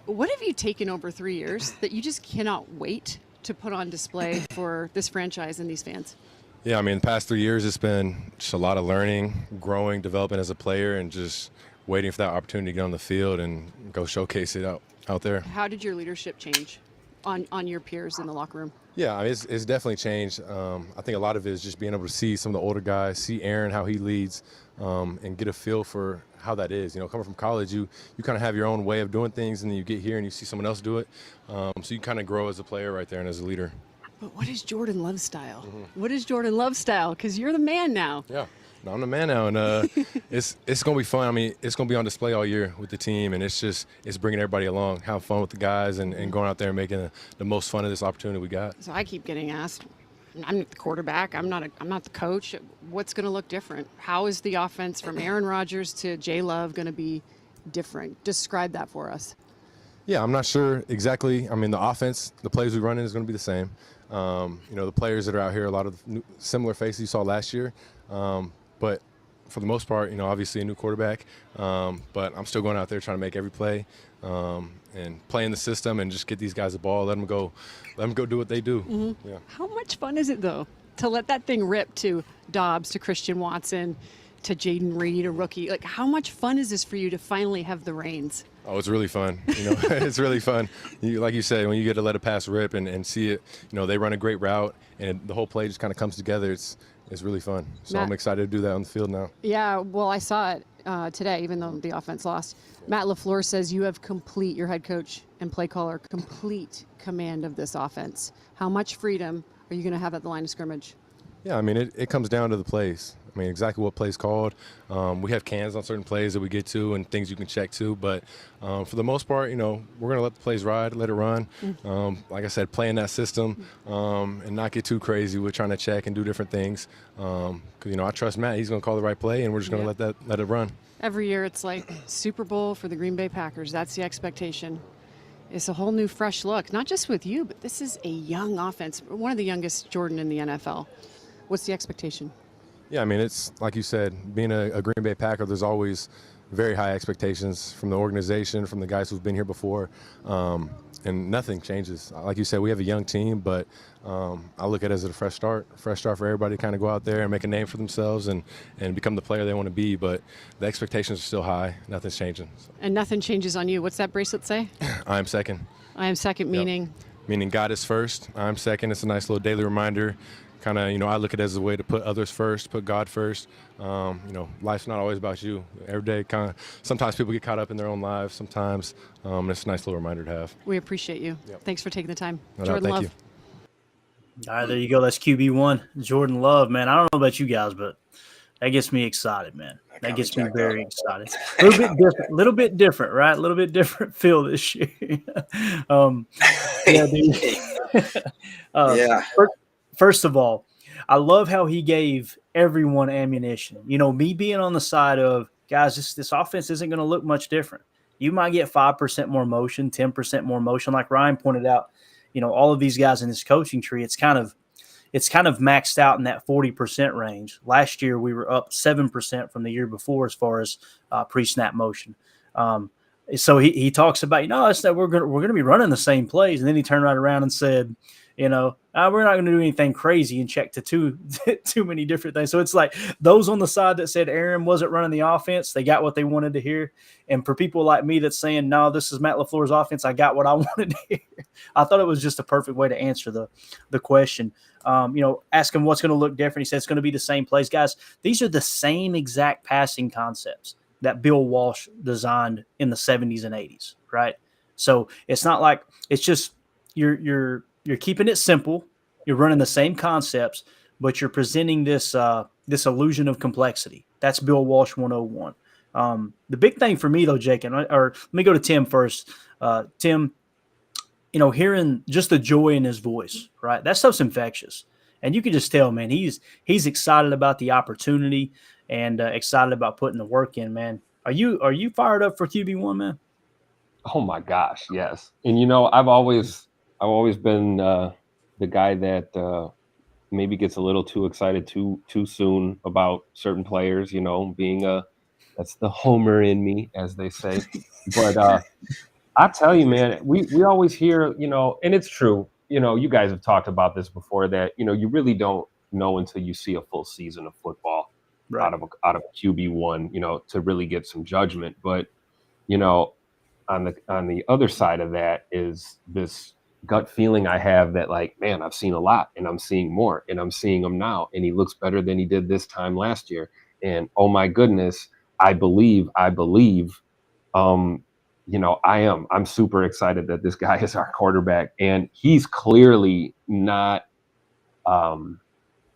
what have you taken over 3 years that you just cannot wait to put on display for this franchise and these fans? Yeah, I mean, the past 3 years, it's been just a lot of learning, growing, developing as a player, and just waiting for that opportunity to get on the field and go showcase it out there. How did your leadership change on your peers in the locker room? Yeah, I mean, it's definitely changed. I think a lot of it is just being able to see some of the older guys, see Aaron, how he leads, and get a feel for how that is. Coming from college, you kind of have your own way of doing things, and then you get here and you see someone else do it. So you kind of grow as a player right there and as a leader. But what is Jordan Love's style? Mm-hmm. What is Jordan Love's style? Because you're the man now. Yeah. No, I'm the man now, and it's going to be fun. I mean, it's going to be on display all year with the team, and it's bringing everybody along, having fun with the guys, and going out there and making the most fun of this opportunity we got. So I keep getting asked, I'm not the quarterback, I'm not the coach. What's going to look different? How is the offense from Aaron Rodgers to Jay Love going to be different? Describe that for us. Yeah, I'm not sure exactly. I mean, the offense, the plays we run in is going to be the same. The players that are out here, a lot of similar faces you saw last year. But for the most part, obviously a new quarterback. But I'm still going out there trying to make every play and play in the system and just get these guys the ball, let them go do what they do. Mm-hmm. Yeah. How much fun is it, though, to let that thing rip to Dobbs, to Christian Watson, to Jaden Reed, a rookie? Like, how much fun is this for you to finally have the reins? Oh, it's really fun. It's really fun. Like you said, when you get to let a pass rip and see it, they run a great route and the whole play just kind of comes together. It's really fun. So Matt, I'm excited to do that on the field now. Yeah, well, I saw it. today, even though the offense lost. Matt LaFleur says you have your head coach and play caller, complete command of this offense. How much freedom are you going to have at the line of scrimmage? Yeah, I mean, it comes down to the plays. I mean, exactly what plays called. We have cans on certain plays that we get to and things you can check to. But for the most part, we're going to let the plays ride, let it run. Like I said, play in that system and not get too crazy with trying to check and do different things. Because, I trust Matt. He's going to call the right play, and we're just going to let it run. Every year it's like Super Bowl for the Green Bay Packers. That's the expectation. It's a whole new, fresh look, not just with you, but this is a young offense, one of the youngest Jordan in the NFL. What's the expectation? Yeah, I mean, it's like you said, being a Green Bay Packer, there's always very high expectations from the organization, from the guys who've been here before, and nothing changes. Like you said, we have a young team, but I look at it as a fresh start for everybody to kind of go out there and make a name for themselves and become the player they want to be. But the expectations are still high. Nothing's changing. So. And nothing changes on you. What's that bracelet say? I am second. I am second, meaning? Yep. Meaning God is first. I'm second. It's a nice little daily reminder. Kind of, I look at it as a way to put others first, put God first. Life's not always about you. Every day, sometimes people get caught up in their own lives. Sometimes it's a nice little reminder to have. We appreciate you. Yep. Thanks for taking the time. No Jordan doubt, Love. thank All right, there you go. That's QB1, Jordan Love, man. I don't know about you guys, but that gets me excited, man. That gets me very excited. A little bit different, right? A little bit different feel this year. Yeah, dude. Yeah. First of all, I love how he gave everyone ammunition. Me being on the side of, guys, this offense isn't going to look much different. You might get 5% more motion, 10% more motion. Like Ryan pointed out, all of these guys in this coaching tree, it's kind of maxed out in that 40% range. Last year, we were up 7% from the year before as far as pre-snap motion. So he talks about, we're going to be running the same plays. And then he turned right around and said, we're not going to do anything crazy and check to too many different things. So it's like those on the side that said Aaron wasn't running the offense, they got what they wanted to hear. And for people like me that's saying, no, this is Matt LaFleur's offense, I got what I wanted to hear. I thought it was just a perfect way to answer the question. Ask him what's going to look different. He said it's going to be the same plays. Guys, these are the same exact passing concepts that Bill Walsh designed in the 70s and 80s, right? So it's not like it's just you're keeping it simple. You're running the same concepts, but you're presenting this illusion of complexity. That's Bill Walsh 101. The big thing for me, though, Jake, or let me go to Tim first. Tim, hearing just the joy in his voice, right? That stuff's infectious. And you can just tell, man, he's excited about the opportunity and excited about putting the work in, man. Are you fired up for QB1, man? Oh, my gosh, yes. And, I've always been the guy that maybe gets a little too excited too soon about certain players, that's the homer in me, as they say. But I tell you, man, we always hear, and it's true, you guys have talked about this before, that, you really don't know until you see a full season of football out of a QB1, to really get some judgment. But, on the other side of that is this gut feeling I have that, like, man, I've seen a lot and I'm seeing more and I'm seeing him now. And he looks better than he did this time last year. And oh my goodness, I believe, I'm super excited that this guy is our quarterback, and he's clearly not,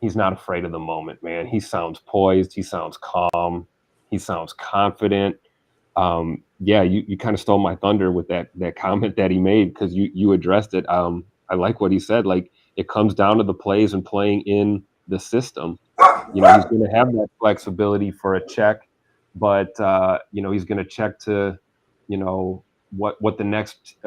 he's not afraid of the moment, man. He sounds poised. He sounds calm. He sounds confident. You kind of stole my thunder with that comment that he made, because you addressed it. I like what he said. Like, it comes down to the plays and playing in the system. He's going to have that flexibility for a check, but he's going to check to, what the next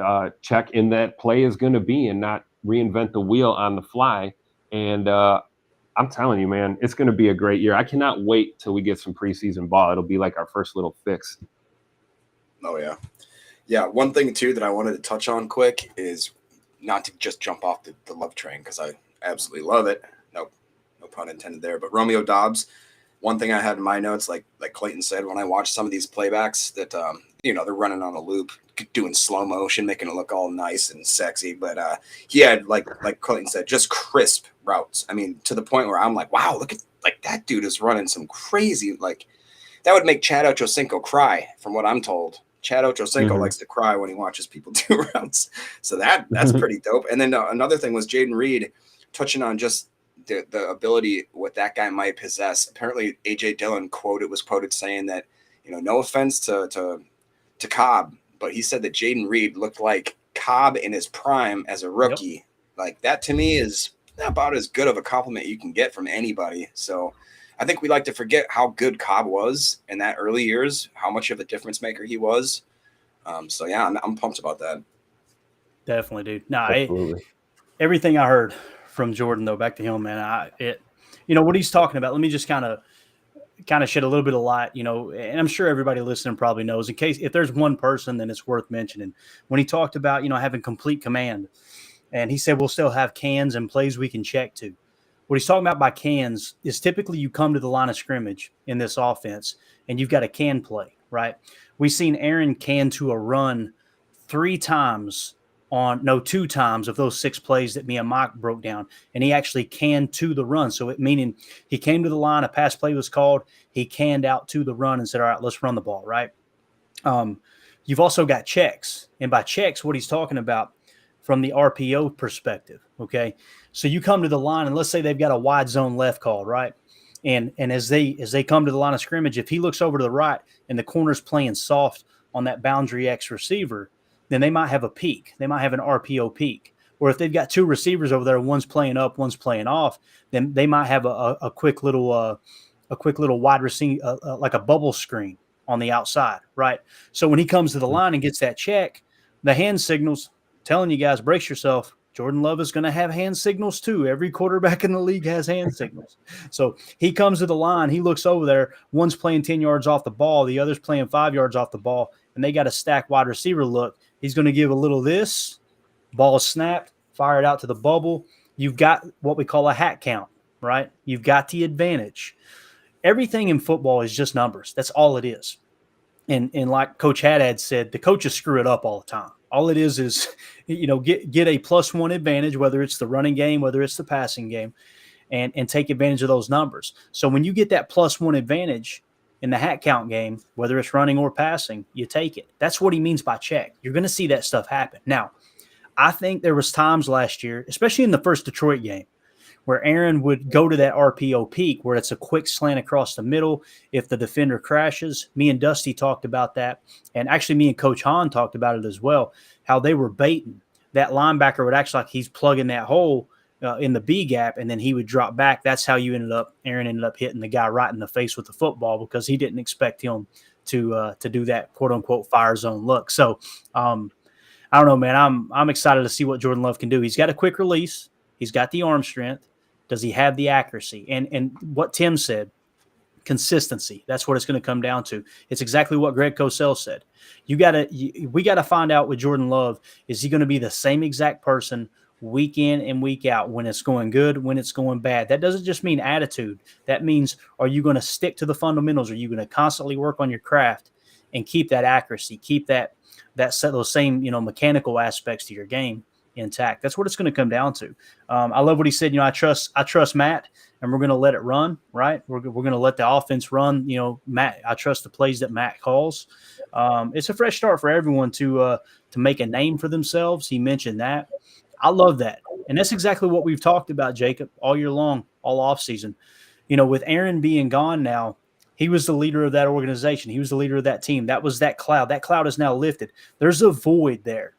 check in that play is going to be, and not reinvent the wheel on the fly. And I'm telling you, man, it's going to be a great year. I cannot wait till we get some preseason ball. It'll be like our first little fix. Oh, yeah. Yeah, one thing, too, that I wanted to touch on quick is not to just jump off the love train, because I absolutely love it. No pun intended there. But Romeo Doubs, one thing I had in my notes, like Clayton said, when I watched some of these playbacks that, they're running on a loop, doing slow motion, making it look all nice and sexy. But he had, like Clayton said, just crisp routes. I mean, to the point where I'm like, wow, look at, like, that dude is running some crazy, like, that would make Chad Ochocinco cry, from what I'm told. Chad Ochocinco likes to cry when he watches people do routes. So that's pretty dope. And then another thing was Jaden Reed touching on just the ability what that guy might possess. Apparently, A.J. Dillon was quoted saying that, no offense to Cobb, but he said that Jaden Reed looked like Cobb in his prime as a rookie. Yep. Like, that to me is about as good of a compliment you can get from anybody. So I think we like to forget how good Cobb was in that early years, how much of a difference maker he was. So yeah, I'm pumped about that. Definitely, dude. No, everything I heard from Jordan, though, back to him, man, what he's talking about, let me just kind of shed a little bit of light, and I'm sure everybody listening probably knows, in case if there's one person, then it's worth mentioning. When he talked about, having complete command, and he said, we'll still have cans and plays we can check to. What he's talking about by cans is typically you come to the line of scrimmage in this offense and you've got a can play, right? We've seen Aaron can to a run 2 times of those 6 plays that me and Mike broke down. And he actually canned to the run. So meaning he came to the line, a pass play was called, he canned out to the run and said, all right, let's run the ball, right? You've also got checks. And by checks, what he's talking about from the RPO perspective, okay? So you come to the line, and let's say they've got a wide zone left called, right? And as they come to the line of scrimmage, if he looks over to the right and the corner's playing soft on that boundary X receiver, then they might have a peak. They might have an RPO peak. Or if they've got 2 receivers over there, one's playing up, one's playing off, then they might have a quick little wide receiver, like a bubble screen on the outside, right? So when he comes to the line and gets that check, the hand signals, telling you guys, brace yourself. Jordan Love is going to have hand signals too. Every quarterback in the league has hand signals. So he comes to the line. He looks over there. One's playing 10 yards off the ball. The other's playing 5 yards off the ball. And they got a stacked wide receiver look. He's going to give a little this. Ball snapped. Fire it out to the bubble. You've got what we call a hat count, right? You've got the advantage. Everything in football is just numbers. That's all it is. And like Coach Haddad said, the coaches screw it up all the time. All it is get a +1 advantage, whether it's the running game, whether it's the passing game, and take advantage of those numbers. So when you get that +1 advantage in the hat count game, whether it's running or passing, you take it. That's what he means by check. You're going to see that stuff happen. Now, I think there was times last year, especially in the first Detroit game, where Aaron would go to that RPO peak where it's a quick slant across the middle. If the defender crashes, me and Dusty talked about that. And actually me and Coach Hahn talked about it as well, how they were baiting. That linebacker would act like he's plugging that hole in the B gap, and then he would drop back. That's how Aaron ended up hitting the guy right in the face with the football because he didn't expect him to do that quote unquote fire zone look. So I don't know, man, I'm excited to see what Jordan Love can do. He's got a quick release. He's got the arm strength. Does he have the accuracy? And what Tim said, consistency. That's what it's going to come down to. It's exactly what Greg Cosell said. We got to find out with Jordan Love, is he going to be the same exact person week in and week out when it's going good, when it's going bad? That doesn't just mean attitude. That means, are you going to stick to the fundamentals? Are you going to constantly work on your craft and keep that accuracy, keep those same, mechanical aspects to your game intact? That's what it's going to come down to. I love what he said. I trust Matt, and we're going to let it run. Right? We're going to let the offense run. Matt. I trust the plays that Matt calls. It's a fresh start for everyone to make a name for themselves. He mentioned that. I love that, and that's exactly what we've talked about, Jacob, all year long, all offseason. With Aaron being gone now, he was the leader of that organization. He was the leader of that team. That was that cloud. That cloud is now lifted. There's a void there.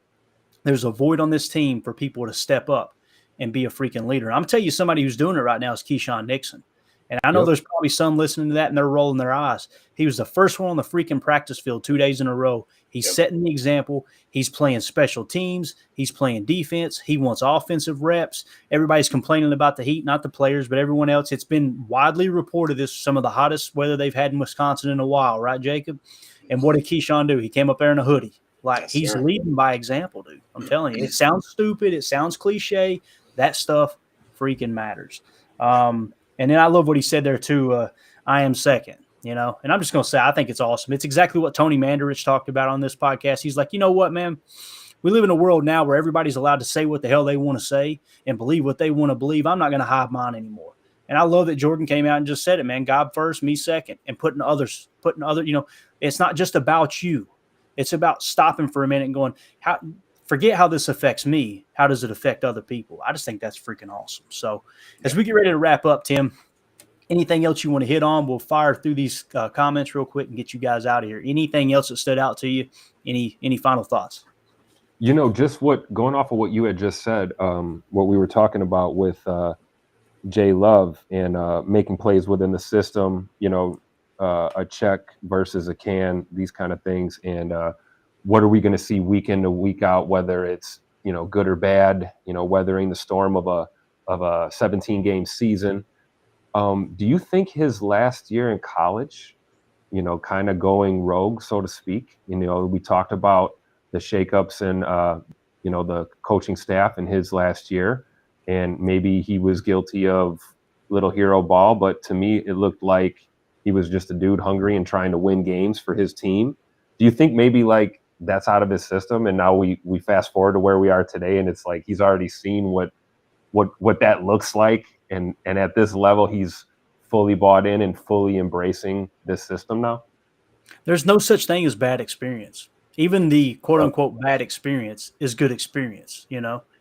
There's a void on this team for people to step up and be a freaking leader. I'm going to tell you, somebody who's doing it right now is Keyshawn Nixon. And I know there's probably some listening to that and they're rolling their eyes. He was the first one on the freaking practice field 2 days in a row. He's setting the example. He's playing special teams. He's playing defense. He wants offensive reps. Everybody's complaining about the heat, not the players, but everyone else. It's been widely reported this is some of the hottest weather they've had in Wisconsin in a while, right, Jacob? And what did Keyshawn do? He came up there in a hoodie. He's leading by example, dude. I'm telling you. It sounds stupid. It sounds cliche. That stuff freaking matters. And then I love what he said there too. I am second, and I'm just going to say, I think it's awesome. It's exactly what Tony Mandarich talked about on this podcast. He's like, you know what, man, we live in a world now where everybody's allowed to say what the hell they want to say and believe what they want to believe. I'm not going to hide mine anymore. And I love that Jordan came out and just said it, man. God first, me second, and putting other. It's not just about you. It's about stopping for a minute and going, forget how this affects me. How does it affect other people? I just think that's freaking awesome. So as we get ready to wrap up, Tim, anything else you want to hit on? We'll fire through these comments real quick and get you guys out of here. Anything else that stood out to you? Any final thoughts? Just going off of what you had just said, what we were talking about with Jay Love and making plays within the system, a check versus a can, these kind of things. And what are we going to see week in to week out, whether it's, good or bad, weathering the storm of a 17-game season. Do you think his last year in college, kind of going rogue, so to speak, we talked about the shakeups and, the coaching staff in his last year, and maybe he was guilty of little hero ball, but to me, it looked like he was just a dude hungry and trying to win games for his team. Do you think maybe like that's out of his system, and now we fast forward to where we are today, and it's like he's already seen what that looks like, and at this level, he's fully bought in and fully embracing this system now? There's no such thing as bad experience. Even the quote unquote bad experience is good experience.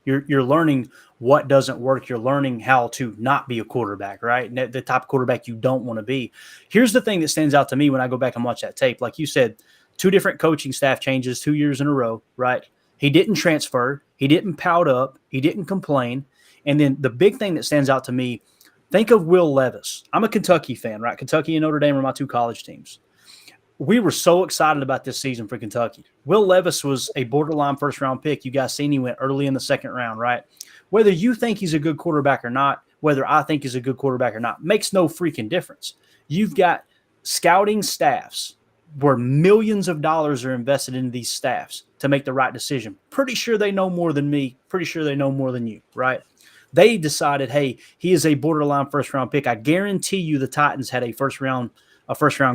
You're learning what doesn't work. You're learning how to not be a quarterback, right? The type of quarterback you don't want to be. Here's the thing that stands out to me when I go back and watch that tape. Like you said, 2 different coaching staff changes 2 years in a row, right? He didn't transfer. He didn't pout up. He didn't complain. And then the big thing that stands out to me, think of Will Levis. I'm a Kentucky fan, right? Kentucky and Notre Dame are my 2 college teams. We were so excited about this season for Kentucky. Will Levis was a borderline first-round pick. You guys seen he went early in the second round, right? Whether you think he's a good quarterback or not, whether I think he's a good quarterback or not, makes no freaking difference. You've got scouting staffs where millions of dollars are invested into these staffs to make the right decision. Pretty sure they know more than me. Pretty sure they know more than you, right? They decided, hey, he is a borderline first-round pick. I guarantee you the Titans had a first-round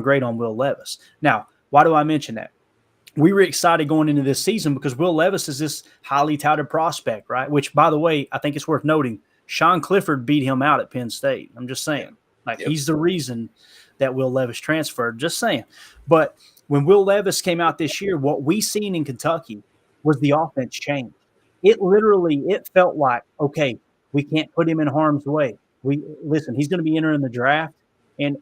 grade on Will Levis. Now, why do I mention that? We were excited going into this season because Will Levis is this highly touted prospect, right? Which, by the way, I think it's worth noting, Sean Clifford beat him out at Penn State. I'm just saying. He's the reason that Will Levis transferred. Just saying. But when Will Levis came out this year, what we seen in Kentucky was the offense change. It felt like, okay, we can't put him in harm's way. He's going to be entering the draft. And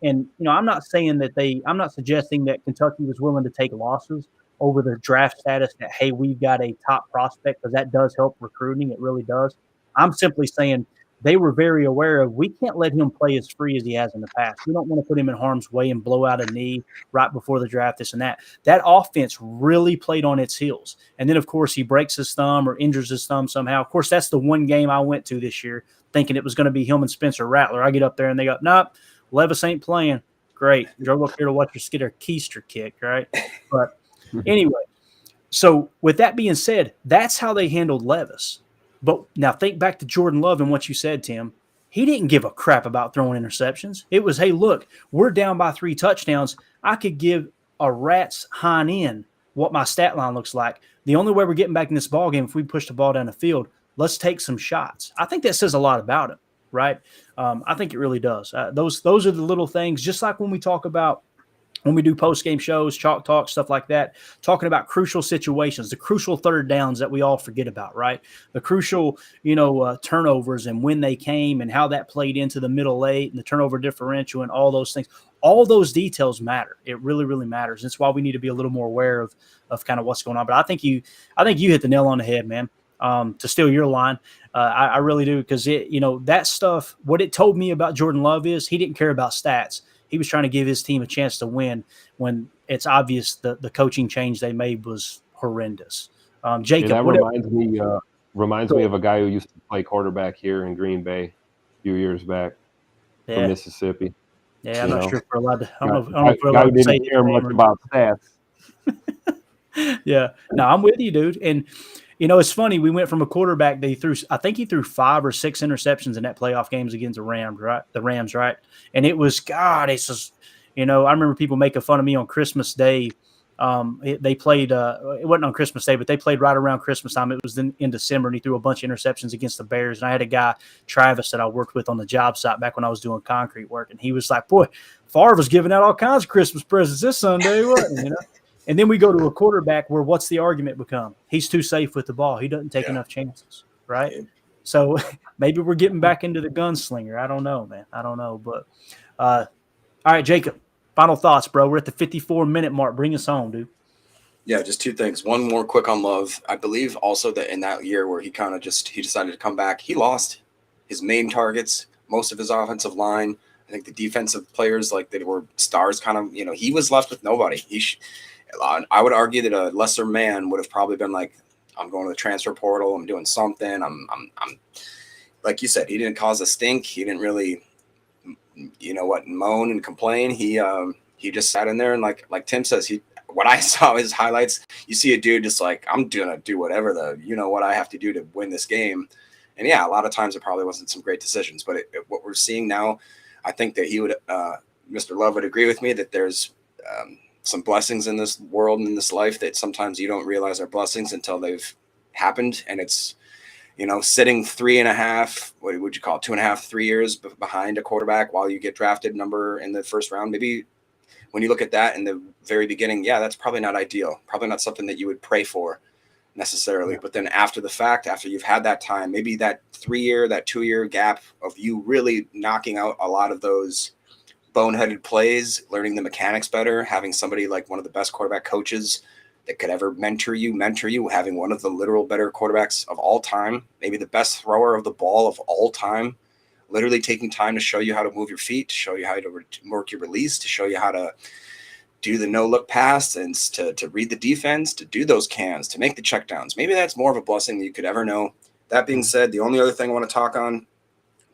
I'm not saying I'm not suggesting that Kentucky was willing to take losses over the draft status that, hey, we've got a top prospect, because that does help recruiting. It really does. I'm simply saying they were very aware of, we can't let him play as free as he has in the past. We don't want to put him in harm's way and blow out a knee right before the draft, this and that. That offense really played on its heels. And then, of course, he breaks his thumb or injures his thumb somehow. Of course, that's the one game I went to this year thinking it was going to be him and Spencer Rattler. I get up there and they go, nope, Levis ain't playing. Great. Drove up here to watch us get our keister kicked, right? But anyway, so with that being said, that's how they handled Levis. But now think back to Jordan Love and what you said, Tim. He didn't give a crap about throwing interceptions. It was, hey, look, we're down by 3 touchdowns. I could give a rat's hind end what my stat line looks like. The only way we're getting back in this ballgame if we push the ball down the field, let's take some shots. I think that says a lot about him, right? I think it really does. Those are the little things, just like when we talk about when we do post-game shows, chalk talk, stuff like that, talking about crucial situations, the crucial third downs that we all forget about, right? The crucial, turnovers and when they came and how that played into the middle 8 and the turnover differential and all those things. All those details matter. It really, really matters. That's why we need to be a little more aware of kind of what's going on. But I think you hit the nail on the head, man. To steal your line, I really do, because that stuff, what it told me about Jordan Love is he didn't care about stats. He was trying to give his team a chance to win when it's obvious the coaching change they made was horrendous. Jacob, that reminds me of a guy who used to play quarterback here in Green Bay a few years back from Mississippi. Yeah, I'm not sure if we're allowed to. I don't know if we're allowed to say didn't care much about stats. Yeah, no, I'm with you, dude. And it's funny. We went from a quarterback that I think he threw 5 or 6 interceptions in that playoff games against the Rams, right? And it was, God, it's just, I remember people making fun of me on Christmas Day They played. It wasn't on Christmas Day, but they played right around Christmas time. It was in December, and he threw a bunch of interceptions against the Bears. And I had a guy, Travis, that I worked with on the job site back when I was doing concrete work, and he was like, "Boy, Favre was giving out all kinds of Christmas presents this Sunday, wasn't he?" You know. And then we go to a quarterback where what's the argument become? He's too safe with the ball. He doesn't take enough chances, right? So maybe we're getting back into the gunslinger. I don't know, man. I don't know, but all right, Jacob. Final thoughts, bro. We're at the 54-minute mark. Bring us home, dude. Yeah, just two things. One more quick on Love. I believe also that in that year where he decided to come back, he lost his main targets, most of his offensive line. I think the defensive players, like that were stars, kind of, he was left with nobody. I would argue that a lesser man would have probably been like, I'm going to the transfer portal. I'm doing something. I'm like you said, he didn't cause a stink. He didn't really, moan and complain. He just sat in there and like Tim says, what I saw his highlights, you see a dude just like, I'm gonna do whatever what I have to do to win this game. And yeah, a lot of times it probably wasn't some great decisions, but what we're seeing now, I think that he would, Mr. Love would agree with me that there's some blessings in this world and in this life that sometimes you don't realize are blessings until they've happened. And it's, sitting 3.5, what would you call it, 2.5, 3 years behind a quarterback while you get drafted number in the first round. Maybe when you look at that in the very beginning, yeah, that's probably not ideal. Probably not something that you would pray for necessarily. But then after the fact, after you've had that time, maybe that 3-year, that 2-year gap of you really knocking out a lot of those boneheaded plays, learning the mechanics better, having somebody like one of the best quarterback coaches that could ever mentor you, having one of the literal better quarterbacks of all time, maybe the best thrower of the ball of all time, literally taking time to show you how to move your feet, to show you how to work your release, to show you how to do the no-look pass and to read the defense, to do those cans, to make the checkdowns. Maybe that's more of a blessing than you could ever know. That being said, the only other thing I want to talk on,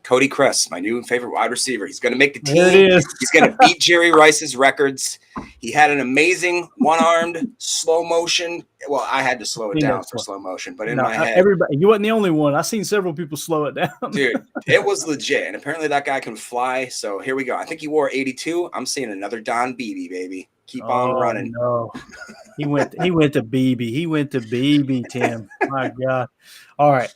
Cody Kress, my new favorite wide receiver. He's going to make the team. There it is. He's going to beat Jerry Rice's records. He had an amazing one-armed slow motion. Well, I had to slow it down for slow motion, but in my head, everybody, you wasn't the only one. I've seen several people slow it down. Dude, it was legit. And apparently that guy can fly. So here we go. I think he wore 82. I'm seeing another Don Beebe, baby. Keep on running. No. He went to BB. He went to BB, Tim. My God. All right.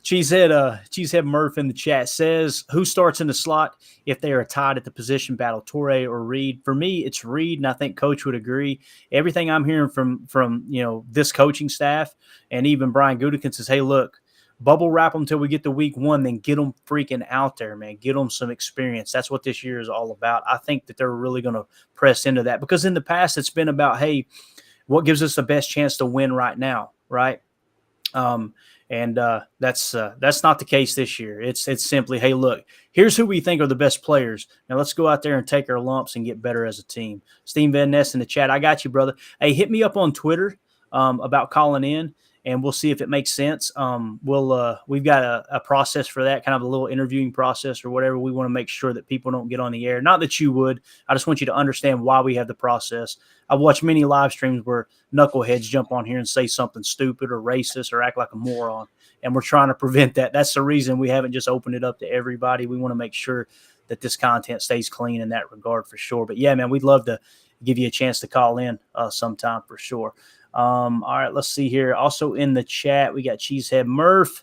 Cheesehead Murph in the chat says, who starts in the slot if they are tied at the position battle, Torrey or Reed? For me, it's Reed, and I think Coach would agree. Everything I'm hearing from this coaching staff and even Brian Gutekunst says, hey, look, bubble wrap them until we get to week 1, then get them freaking out there, man. Get them some experience. That's what this year is all about. I think that they're really going to press into that because in the past it's been about, hey, what gives us the best chance to win right now, right? And that's not the case this year. It's simply, hey, look, here's who we think are the best players. Now let's go out there and take our lumps and get better as a team. Steve Van Ness in the chat. I got you, brother. Hey, hit me up on Twitter about calling in, and we'll see if it makes sense. We've got a process for that, kind of a little interviewing process or whatever. We want to make sure that people don't get on the air. Not that you would. I just want you to understand why we have the process. I've watched many live streams where knuckleheads jump on here and say something stupid or racist or act like a moron, and we're trying to prevent that. That's the reason we haven't just opened it up to everybody. We want to make sure that this content stays clean in that regard for sure. But, yeah, man, we'd love to give you a chance to call in sometime for sure. All right, let's see here. Also in the chat, we got Cheesehead Murph.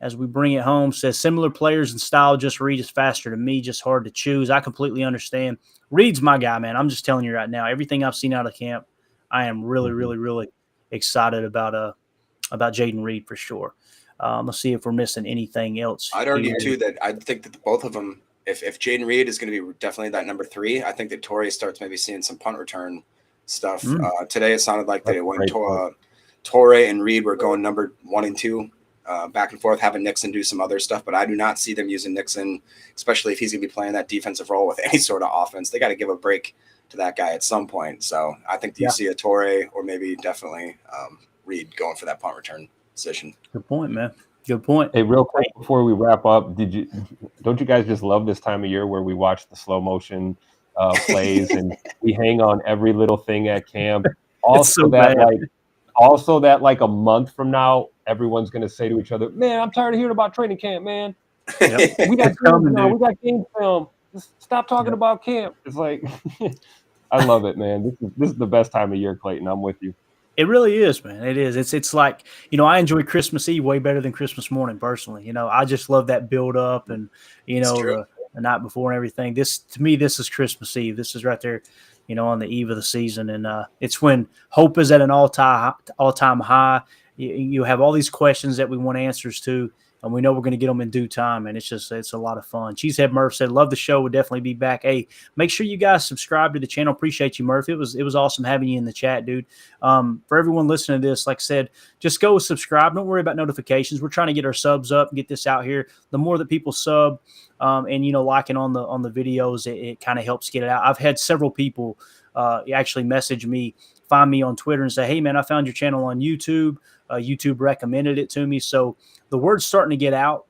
As we bring it home, says similar players and style, just Reed is faster to me, just hard to choose. I completely understand. Reed's my guy, man. I'm just telling you right now, everything I've seen out of camp, I am really, really, really excited about Jaden Reed for sure. Let's see if we're missing anything else. I'd argue too that I think that both of them, if Jaden Reed is going to be definitely that number 3, I think that Torrey starts maybe seeing some punt return stuff. Today it sounded like they went Torrey and Reed were going number 1 and 2. Back and forth, having Nixon do some other stuff, but I do not see them using Nixon, especially if he's going to be playing that defensive role with any sort of offense. They got to give a break to that guy at some point. So I think you see a Torrey or maybe definitely Reed going for that punt return position. Good point, man. Good point. Hey, real quick before we wrap up, don't you guys just love this time of year where we watch the slow motion plays and we hang on every little thing at camp? Also, that like a month from now, everyone's going to say to each other, man, I'm tired of hearing about training camp, man. We got film now. We got game film. Just stop talking about camp. It's like I love it, man. This is the best time of year, Clayton. I'm with you. It really is, man. It is. It's like, I enjoy Christmas Eve way better than Christmas morning personally. I just love that build up and, the night before and everything. To me, this is Christmas Eve. This is right there, on the eve of the season. And it's when hope is at an all-time high. You have all these questions that we want answers to, and we know we're going to get them in due time, and it's a lot of fun. Cheesehead Murph said, love the show. We'll definitely be back. Hey, make sure you guys subscribe to the channel. Appreciate you, Murph. It was awesome having you in the chat, dude. For everyone listening to this, like I said, just go subscribe. Don't worry about notifications. We're trying to get our subs up and get this out here. The more that people sub and, liking on the videos, it kind of helps get it out. I've had several people actually message me, find me on Twitter and say, hey, man, I found your channel on YouTube. YouTube recommended it to me. So the word's starting to get out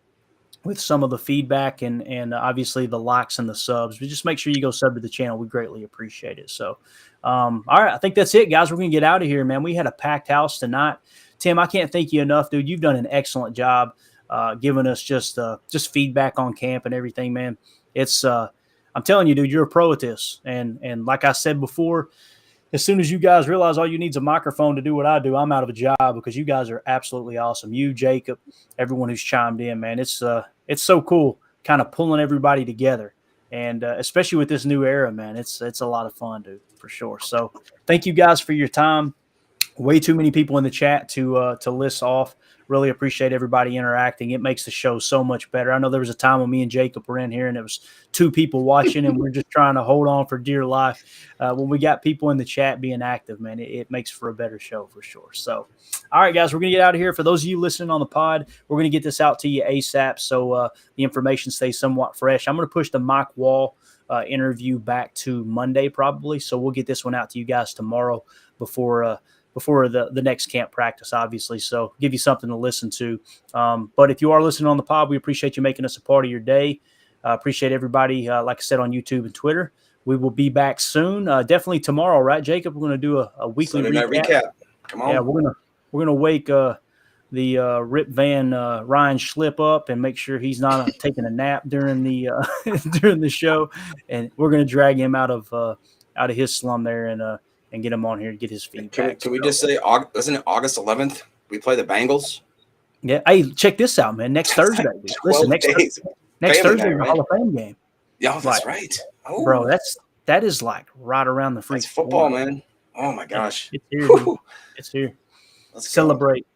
with some of the feedback and obviously the likes and the subs. But just make sure you go sub to the channel. We greatly appreciate it. So, all right, I think that's it, guys. We're going to get out of here, man. We had a packed house tonight. Tim, I can't thank you enough, dude. You've done an excellent job giving us just feedback on camp and everything, man. It's I'm telling you, dude, you're a pro at this. And like I said before, as soon as you guys realize all you need is a microphone to do what I do, I'm out of a job because you guys are absolutely awesome. You, Jacob, everyone who's chimed in, man. It's so cool kind of pulling everybody together. And especially with this new era, man, it's a lot of fun, dude, for sure. So thank you guys for your time. Way too many people in the chat to list off. Really appreciate everybody interacting. It makes the show so much better. I know there was a time when me and Jacob were in here and it was 2 people watching and we're just trying to hold on for dear life. When we got people in the chat being active, man, it makes for a better show for sure. So, all right, guys, we're going to get out of here. For those of you listening on the pod, we're going to get this out to you ASAP so the information stays somewhat fresh. I'm going to push the Mike Wall interview back to Monday probably. So we'll get this one out to you guys tomorrow before the next camp practice, obviously. So give you something to listen to. But if you are listening on the pod, we appreciate you making us a part of your day. Appreciate everybody, like I said, on YouTube and Twitter. We will be back soon. Definitely tomorrow, right, Jacob? We're going to do a weekly recap. Come on. Yeah, we're gonna wake the Rip Van Ryan Schlip up and make sure he's not taking a nap during the during the show, and we're gonna drag him out of his slum there and get him on here to get his feedback. Can we just say, isn't it August 11th? We play the Bengals. Yeah. Hey, check this out, man. Next Thursday. Listen, next Thursday, the Hall of Fame game. Yeah, that's right. Oh. Bro, that is like right around the freak. That's football, man. Oh my gosh. It's here, dude. It's here. Let's celebrate.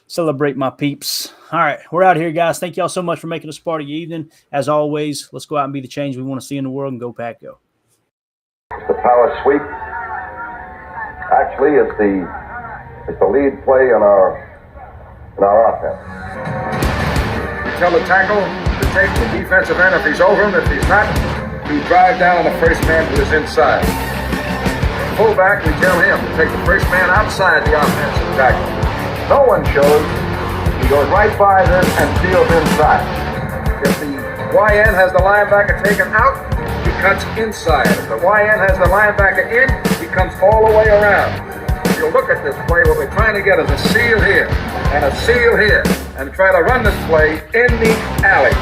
Celebrate my peeps. All right. We're out here, guys. Thank y'all so much for making us part of your evening. As always, let's go out and be the change we want to see in the world and go Pack Go. The power sweep. Actually, it's the lead play in our offense. Tell the tackle to take the defensive end if he's over him. If he's not, we drive down on the first man who is inside. Fullback, we tell him to take the first man outside the offensive tackle. No one shows. He goes right by them and steals inside. If the YN has the linebacker taken out, he cuts inside. If the YN has the linebacker in, he comes all the way around. If you look at this play, what we're trying to get is a seal here and a seal here and try to run this play in the alley.